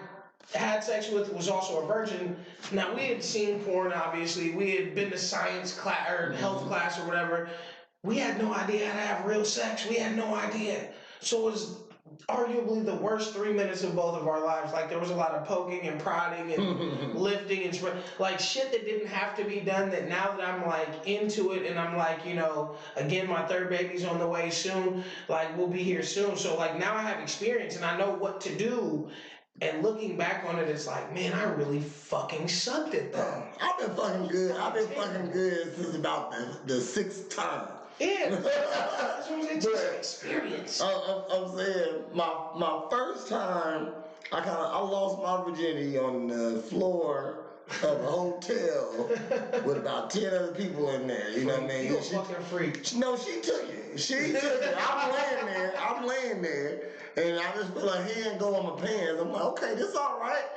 had sex with was also a virgin. Now we had seen porn, obviously. We had been to science class or health class or whatever. We had no idea how to have real sex. We had no idea. So it was arguably the worst 3 minutes of both of our lives. Like there was a lot of poking and prodding and lifting and like shit that didn't have to be done. That now that I'm like into it and I'm like, you know, again my third baby's on the way soon. Like we'll be here soon. So like now I have experience and I know what to do. And looking back on it, it's like, man, I really fucking sucked at that. I've been fucking good. I've been fucking good since about the sixth time. Yeah, that's what I'm saying. Experience. I'm saying my first time, I lost my virginity on the floor of a hotel with about 10 other people in there. You know what I mean? You a fucking freak. No, she took it. She took it. I'm laying there. And I just feel a hand go on my pants. I'm like, okay, this all right.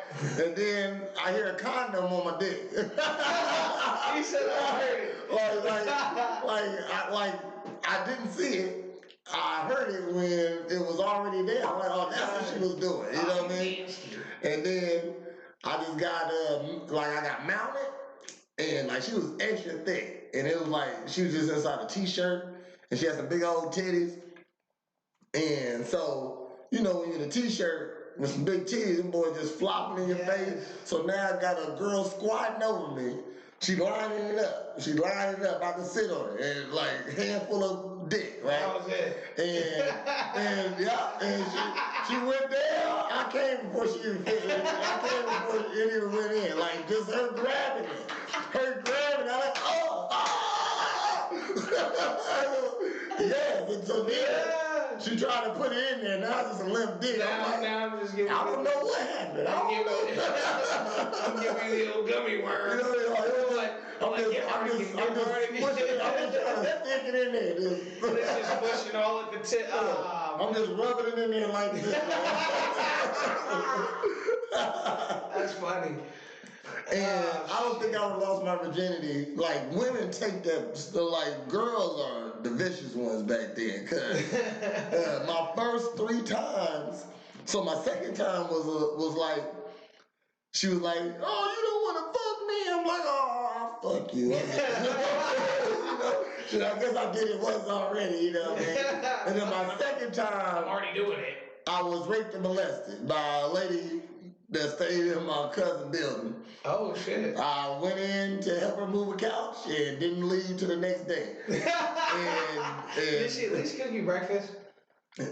And then I hear a condom on my dick. He said I heard it. I didn't see it. I heard it when it was already there. I'm like, oh, that's what she was doing. You know what I mean? And then I just got, I got mounted. And like she was extra thick. And it was like, she was just inside a t-shirt. And she had some big old titties. And so, you know, when you're in a t-shirt with some big titties, them boys just flopping in your face. So now I got a girl squatting over me. She lining it up. She lining it up. I can sit on it. And like handful of dick, right? That was it. And she went down. I came before she even fit in. I came before it even went in. Like just her grabbing it. Her grabbing it. I'm like, yeah, and so then she tried to put it in there. Now it's just a limp dick. Now I'm just giving I don't know what happened. I'm giving you the old gummy worm. You know, I'm just trying to stick it in there. It's just pushing all at the tip. I'm just rubbing it in there like this. That's funny. And I don't think I would have lost my virginity. Like women take that, like girls are the vicious ones back then. Cause my first 3 times, so my second time was like, she was like, oh, you don't want to fuck me? I'm like, oh, I'll fuck you. You know, shit, I guess I did it once already, you know what I mean? And then my second time, I'm already doing it. I was raped and molested by a lady that stayed in my cousin's building. Oh, shit. I went in to help her move a couch and didn't leave till the next day. Did she at least cook you breakfast?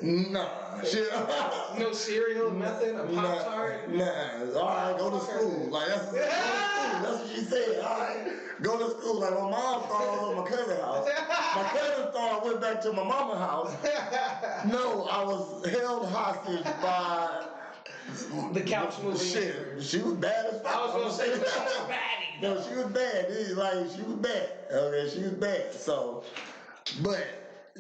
Nah. No cereal, nothing? A Pop-Tart? Nah. All right, go to school. Like, that's what she said. All right, go to school. Like, my mom thought I was at my cousin's house. My cousin thought I went back to my mama's house. No, I was held hostage by... The couch moving. Shit, she was bad as fuck. I was gonna say she was baddie. No, she was bad. She was bad. Okay, she was bad. So, but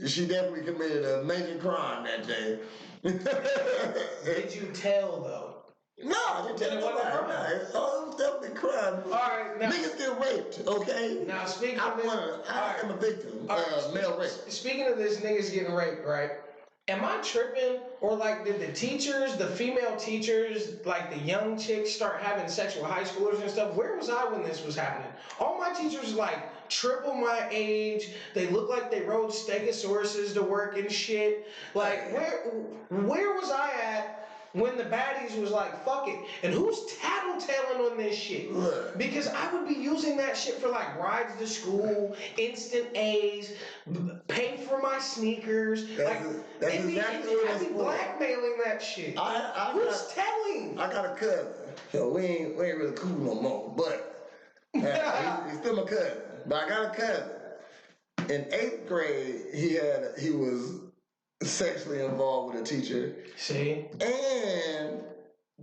she definitely committed a major crime that day. Did you tell though? No, I didn't tell nobody. No, it was definitely crime. All right, now, niggas get raped. Okay. Now speaking of this, I am a victim of male rape. Speaking of this, niggas getting raped, right? Am I tripping, or like did the teachers, the female teachers, like the young chicks start having sex with high schoolers and stuff? Where was I when this was happening? All my teachers like triple my age. They look like they rode Stegosauruses to work and shit. Like where was I at when the baddies was like, fuck it? And who's tattletaling on this shit? Because I would be using that shit for like rides to school, instant A's, pay for my sneakers. That's exactly what I'd be blackmailing that shit. Who's telling? I got a cousin. So we ain't really cool no more. But he's still my cousin. But I got a cousin. In 8th grade, he was sexually involved with a teacher. See? And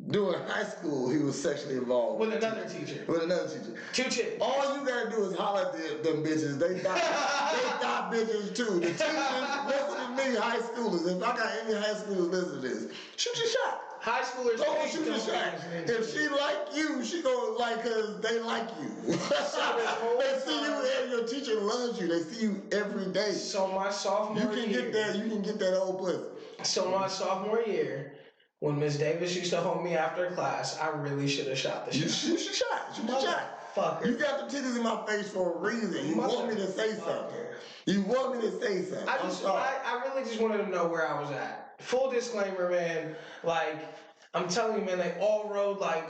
during high school, he was sexually involved with another teacher. With another teacher. 2 chicks. All you gotta do is holler at them bitches. They thought bitches too. The teachers, listen to me, high schoolers. If I got any high schoolers listen to this, shoot your shot. High schoolers. Don't shoot your shot. If she like you, she gonna like cause they like you. They see you and your teacher loves you. They see you every day. So my sophomore year. You can get that old pussy. So my sophomore year, When Miss Davis used to hold me after class, I really should have shot the You shot. should shot. You shot. Fucker. You got the titties in my face for a reason. You want me to say something. You want me to say something. I really just wanted to know where I was at. Full disclaimer, man. Like, I'm telling you, man, they all rode like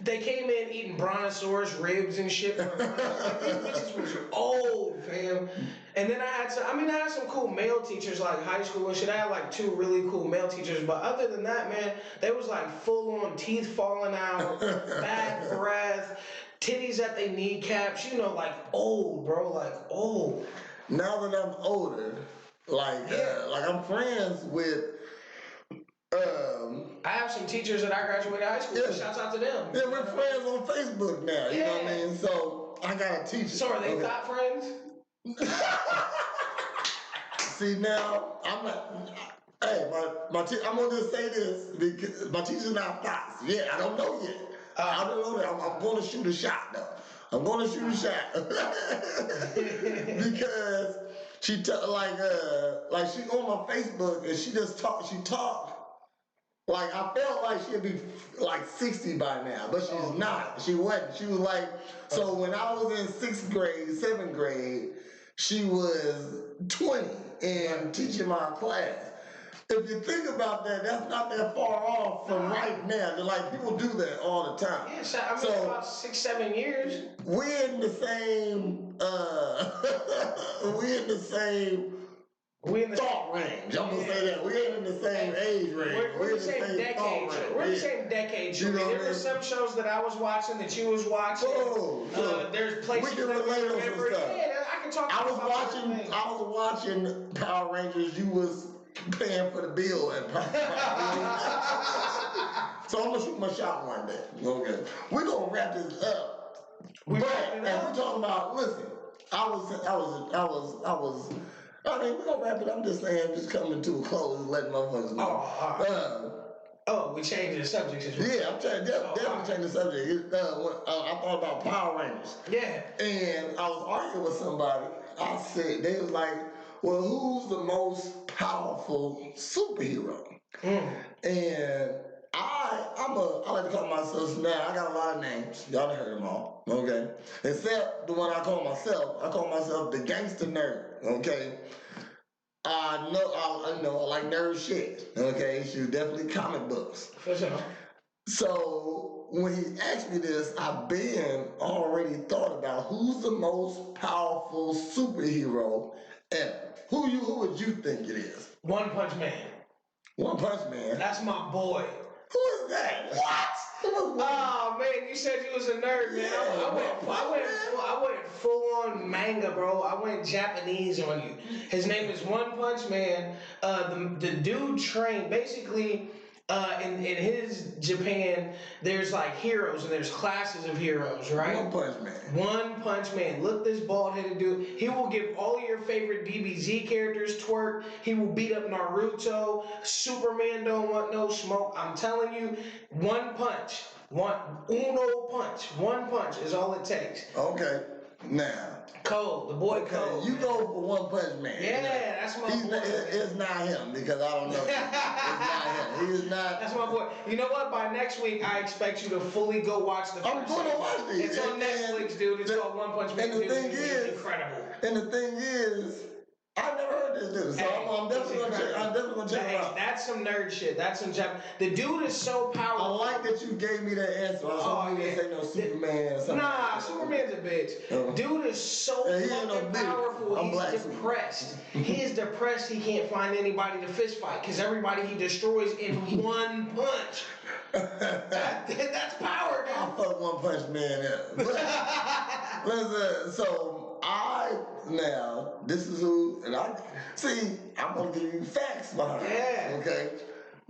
they came in eating brontosaurus ribs and shit. Like, these bitches was old, fam. And then I had some cool male teachers like high school and shit. I had like 2 really cool male teachers, but other than that, man, they was like full on teeth falling out, bad breath, titties at their kneecaps, you know, like old, bro, like old. Now that I'm older, like I'm friends with. I have some teachers that I graduated high school. Yeah. Shouts out to them. Yeah, we're friends on Facebook now. You know what I mean? So I got a teacher. So are they thought friends? See, now I'm not. Hey, I'm gonna just say this because my teacher's not thoughts. Yeah, I don't know yet. I don't know that. I'm gonna shoot a shot though. I'm gonna shoot a shot because she like she on my Facebook and she just talked. She talked. Like, I felt like she'd be like 60 by now, but she's not. She wasn't. She was like, so when I was in 6th grade, 7th grade, she was 20 and teaching my class. If you think about that, that's not that far off from right now. Like, people do that all the time. Yeah, so, about 6-7 years. We're in the same, thought range. I'm gonna say that. We're in the same age range. We're in the same decade. We're in the same decade. You know, there were some shows that I was watching that you was watching. There's places we can relate on some stuff. Yeah, I can talk about I was watching Power Rangers. You was paying for the bill at Power Rangers. So I'm gonna shoot my shot one day. Okay. We're gonna wrap this up. We're talking about, listen, I mean, we're gonna wrap it. I'm just saying, I'm just coming to a close and letting motherfuckers know. We changed the subject. Yeah, I'm trying definitely change the subject. I thought about Power Rangers. Yeah. And I was arguing with somebody. I said, they was like, well, who's the most powerful superhero? And I like to call myself, now I got a lot of names. Y'all done heard them all, okay? Except the one I call myself the gangster nerd, okay? I like nerd shit, okay? She was definitely comic books. For sure. So when he asked me this, I've been already thought about who's the most powerful superhero ever. Who would you think it is? One Punch Man. One Punch Man? That's my boy. Who is that? What? Oh man, you said you was a nerd, man. I went full on manga, bro. I went Japanese on you. His name is One Punch Man. The dude trained basically. In his Japan, there's like heroes and there's classes of heroes, right? One Punch Man. One Punch Man. Look, this bald-headed dude. He will give all your favorite DBZ characters twerk. He will beat up Naruto. Superman don't want no smoke. I'm telling you, one punch. Uno punch. One punch is all it takes. Okay. Now. Cole, the boy Cole. You go for One Punch Man. Yeah, that's my boy. It's not him because I don't know. It's not him. He is not. That's my boy. You know what? By next week, I expect you to fully go watch the first I'm going to watch these. It's on Netflix, dude. It's called One Punch Man. And the thing is, incredible. And the thing is, I've never heard this dude, so I'm definitely gonna check it out. That's some nerd shit. That's some The dude is so powerful. I like that you gave me that answer. I was hoping you didn't say no Superman or something. Nah, Superman's a bitch. Dude is so fucking powerful. He's depressed. He is depressed. He can't find anybody to fist fight because everybody he destroys in one punch. That's power, dude. I'll fuck One Punch Man up. Listen, so this is who, and I'm gonna give you facts behind it. Okay?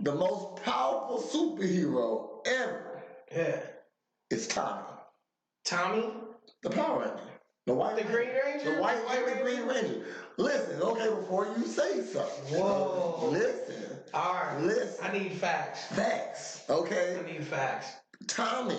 The most powerful superhero ever. Yeah. Is Tommy. Tommy? The Power Ranger. The Green Ranger? The white and the Green Ranger. Listen, okay, before you say something. Whoa. Listen. All right. Listen. I need facts. Facts, okay? I need facts. Tommy.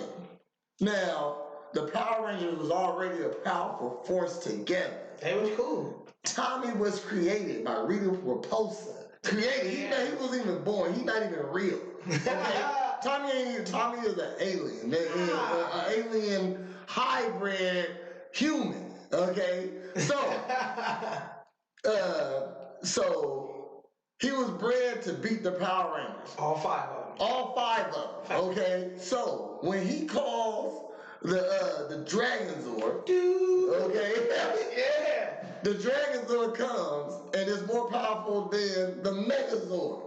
Now, the Power Rangers was already a powerful force together. It was cool. Tommy was created by Rita Repulsa. He wasn't even born. He's not even real. Okay? Tommy is an alien. An alien hybrid human. Okay? So he was bred to beat the Power Rangers. All 5 of them. All 5 of them. Okay? So when he calls the Dragonzord, okay? Yeah. The Dragonzord comes and is more powerful than the Megazord.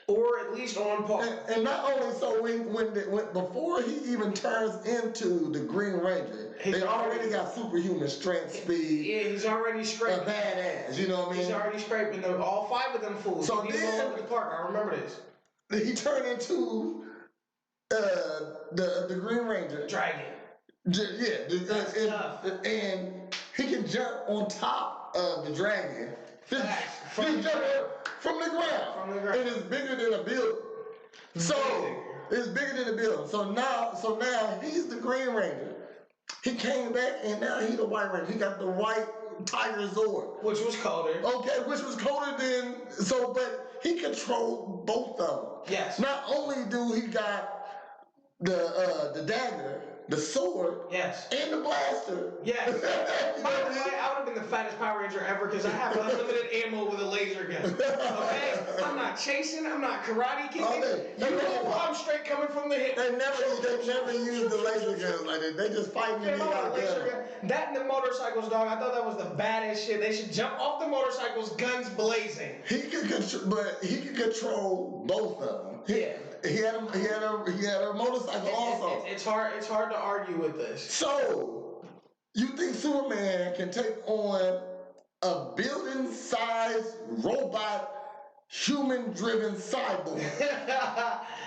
Or at least on par. And not only so, when before he even turns into the Green Ranger, they already got superhuman strength, speed. Yeah, he's already A scraping. badass, you know what I mean? He's already scraping them. All 5 of them fools. So He beat them all then- over the park. I remember this. He turned into the Green Ranger. Dragon. That's tough. And he can jump on top of the dragon. Facts. He's jumping from the ground. From the ground. And it's bigger than a building. So it's bigger than a building. So now he's the Green Ranger. He came back and now he's the White Ranger. He got the white Tiger Zord. Which was colder. Okay, which was colder than but he controlled both of them. Yes. Not only do he got the dagger, the sword, Yes. and the blaster. Yes. By the way, I would have been the fattest Power Ranger ever because I have unlimited ammo with a laser gun. Okay? I'm not chasing, I'm not karate kicking. You know I'm straight coming from the hip. They never used the laser guns like that. They just fighting and they got laser guns. gun. That and the motorcycles, dog. I thought that was the baddest shit. They should jump off the motorcycles, guns blazing. He could control both of them. He had a motorcycle also. It's hard to argue with this. So, you think Superman can take on a building-sized robot, human-driven cyborg?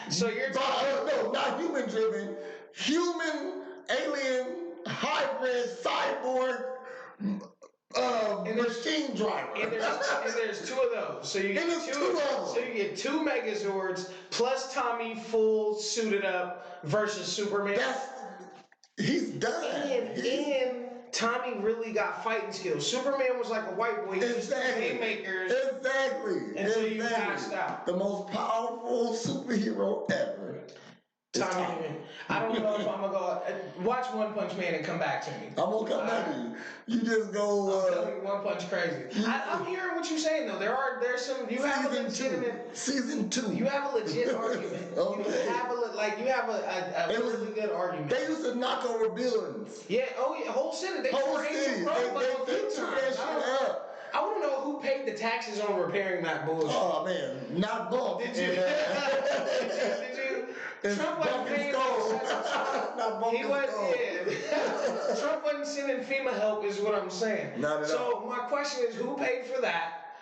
So you're no, not human-driven, human, alien, hybrid, cyborg, machine driver. And there's 2 of those. So you get And there's 2 2 of them. So you get 2 Megazords plus Tommy full suited up versus Superman. He's done. And Tommy really got fighting skills. Superman was like a white boy. He used haymakers. Exactly. Until you passed out. The most powerful superhero ever. Tommy. I don't know if I'm gonna go watch One Punch Man and come back to me. I'm gonna come back to you. You just go. I'm telling you, One Punch crazy. I'm hearing what you're saying though. There's some. You have a legitimate. Season 2. You have a legit argument. Okay. You have a really good argument. They used to knock over buildings. Yeah. Oh yeah. Whole city. They Whole tore city. Ancient Rome like a They few tore times. that shit up. I want to know who paid the taxes on repairing that bullshit. Oh man, not Bump. Did you? Did you? Trump wasn't paying Not Bump. He was, yeah. Trump wasn't sending FEMA help, is what I'm saying. Not at so my question is, who paid for that?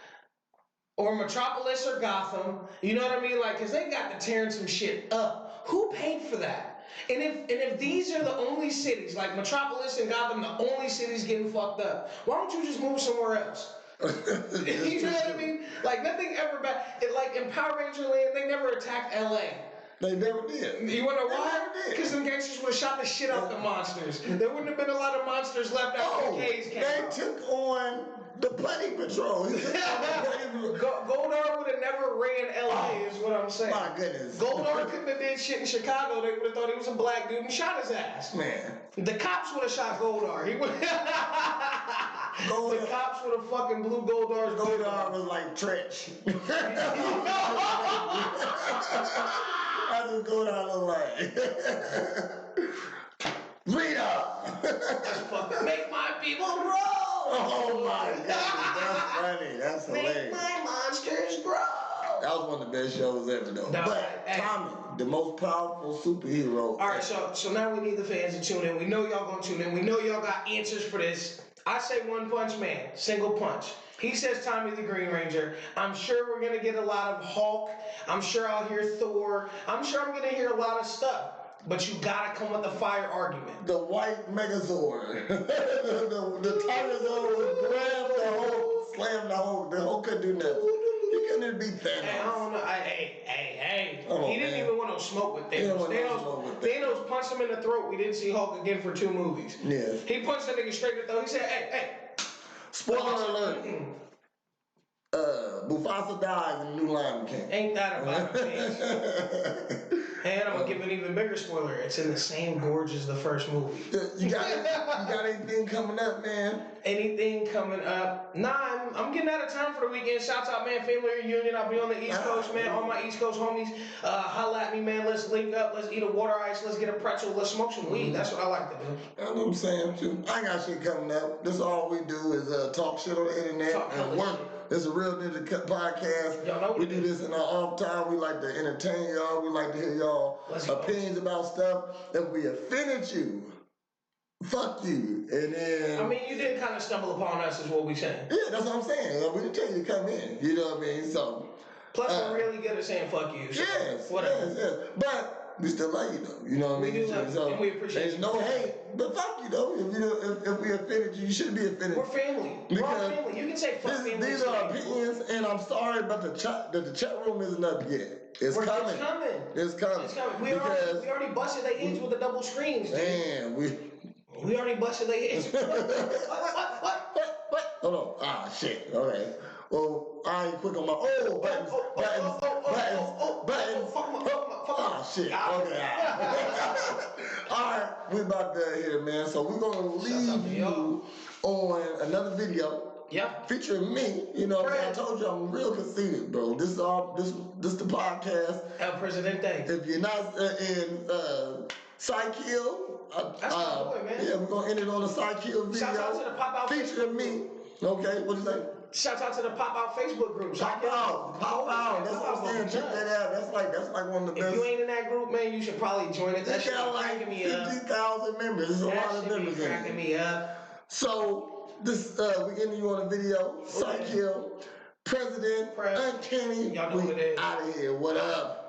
Or Metropolis or Gotham? You know what I mean? Like, cause they got to tearing some shit up. Who paid for that? And if these are the only cities, like Metropolis and Gotham, the only cities getting fucked up, why don't you just move somewhere else? You know what I mean? Like nothing ever bad. Like in Power Ranger Land, they never attacked LA. They never did. You wanna know They why? never did. Because them gangsters would have shot the shit out the monsters. There wouldn't have been a lot of monsters left after the K's came they out. took on the Putty Patrol. He took on the Putty Patrol. Goldar would have never ran LA, is what I'm saying. My goodness. Goldar couldn't have did shit in Chicago. They would have thought he was a black dude and shot his ass. Man. The cops would have shot Goldar. He would. The cops would have fucking blew Goldar's Goldar was like Trench. That's what Goldar looked like. Rita! That's fucking make my people grow. Oh my god, that's funny. That's hilarious. Make my monsters grow. That was one of the best shows ever, though. No, but hey. Tommy, the most powerful superhero. All right, so now we need the fans to tune in. We know y'all gonna tune in. We know y'all got answers for this. I say One Punch Man, single punch. He says Tommy the Green Ranger. I'm sure we're gonna get a lot of Hulk. I'm sure I'll hear Thor. I'm sure I'm gonna hear a lot of stuff. But you gotta come with a fire argument. The white Megazord. the Tigerzord would grab the Hulk, slam the Hulk. The Hulk couldn't do nothing. He couldn't beat Thanos. Hey, I don't know. Hey. Oh, he didn't man. even want no smoke with He didn't Thanos. want no smoke with Thanos. Thanos punched him in the throat. We didn't see Hulk again for 2 movies. Yes. He punched that nigga straight in the throat. He said, hey. Spoiler alert. Mufasa dies and New Lion King. Ain't that about a bitch? And I'm gonna give an even bigger spoiler. It's in the same gorge as the first movie. You got anything coming up, man? Anything coming up? Nah, I'm getting out of town for the weekend. Shouts out, man. Family reunion. I'll be on the East Coast, man. All my East Coast homies, holla at me, man. Let's link up. Let's eat a water ice. Let's get a pretzel. Let's smoke some weed. That's what I like to do. I know what I'm saying, too. I ain't got shit coming up. This all we do is talk shit on the internet and work. It's a Real Ninja podcast. Y'all know we do this in our off time. We like to entertain y'all. We like to hear y'all opinions about stuff. If we offended you, fuck you. And then I mean, you did kind of stumble upon us, is what we saying. Yeah, that's what I'm saying. We didn't tell you to come in. You know what I mean? So plus, we're really good at saying fuck you. So yes, whatever. yes. But we still like you though. You know what I mean? We do love you, and we appreciate there's no hate, but fuck you though. If we offended you, you shouldn't be offended. We're family. We're all family. You can say fuck family. These are opinions, and I'm sorry, but the chat room isn't up yet. It's coming. It's coming. We already busted their heads with the double screens. Dude. Damn, we already busted their heads. What? Hold on. Ah, shit. Okay. Well, I ain't quick on my buttons. Oh shit. Okay. Alright, we about done here, man. So we're gonna leave you on another video. Yeah. Featuring me. You know, I told you I'm real conceited, bro. This the podcast. El Presidente. If you're not in Psych Hill, that's my boy, man. Yeah, we're gonna end it on a Psych Hill video. Shout out to the Pop Out featuring me. Okay, what you say? Shout out to the Pop Out Facebook group. Pop out. That's what I'm saying. Check that out. That's like one of the best. If you ain't in that group, man, you should probably join it. That shit got like 50,000 members. There's a lot of members in it. Cracking me up. So this we ending you on a video. Psych Hill, President, Uncanny. Y'all know who it is. Out of here. What up?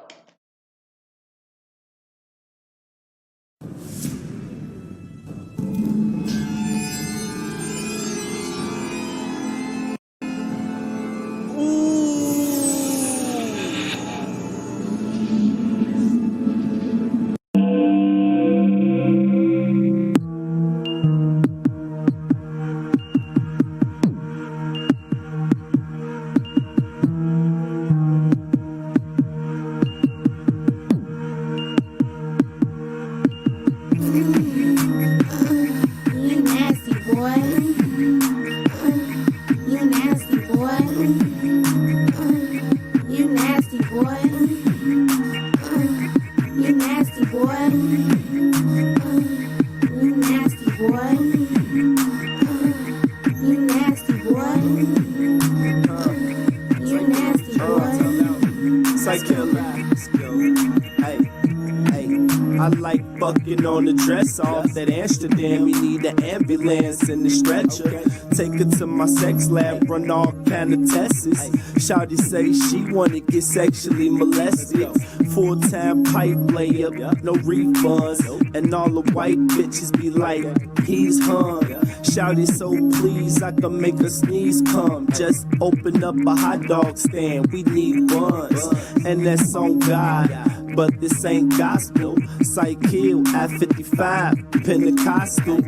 On the dress off that Amsterdam, you need an ambulance and a stretcher. Take her to my sex lab, run all kind of tests. Shawty say she wanna get sexually molested. Full-time pipe player, no refunds. And all the white bitches be like, he's hung. Shawty so pleased I can make her sneeze come. Just open up a hot dog stand, we need buns. And that's on God, but this ain't gospel. Psych Hill at 55, Pentecostal.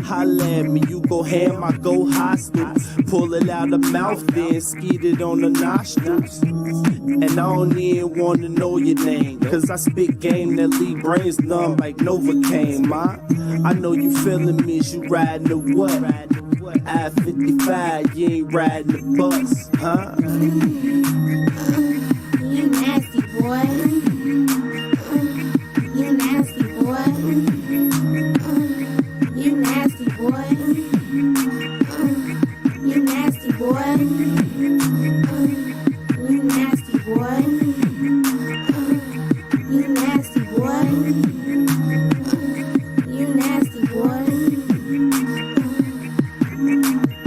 Holla at me, you go ham, I go hostile. Pull it out the mouth, then skeet it on the nostrils. And I don't even wanna know your name, cause I spit game that leave brains numb like Novocaine, ma. I know you feeling me as you riding the what? At 55, you ain't riding the bus, huh? You nasty boy. You nasty boy. You nasty boy. You nasty boy. You nasty boy. You nasty boy. You nasty boy.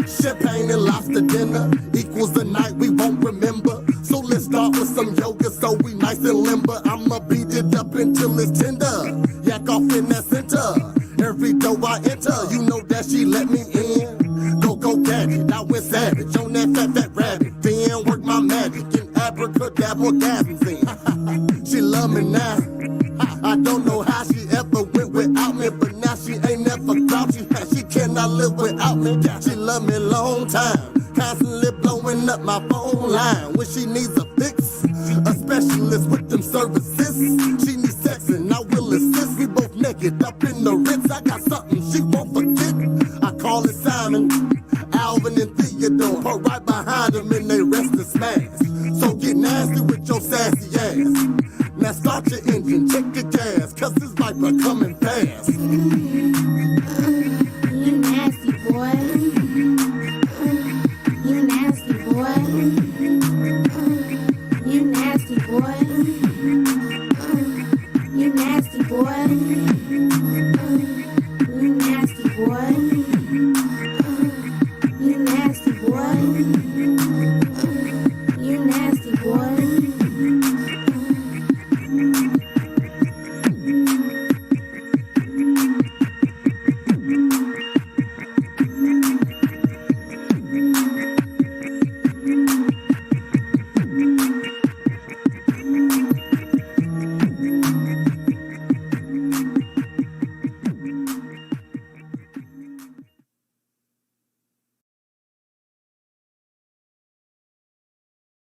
Champagne and lobster dinner equals the night we won't remember. So let's start with some yoga so we nice and limber. I'ma beat it up until it's tender. Yak off in that center. Every door I enter, you know that she let me in. Go gadget, I went savage on that fat rabbit. Then work my magic and abracadabra gasms. She love me now. I don't know how she ever went without me, but now she ain't never grouchy. She cannot live without me. She love me long time. constantly blowing up my phone line when she needs a fix. A specialist with them services. She needs sex and I will assist. We both naked up in the Ritz. I got something she won't forget. I call it Simon, Alvin, and Theodore. Put right behind them in they rest and smash. So get nasty with your sassy ass. Now start your engine, check your gas, cause this viper coming fast. You nasty boy. You nasty boy. You nasty boy. You nasty boy. You nasty boy. You nasty boy.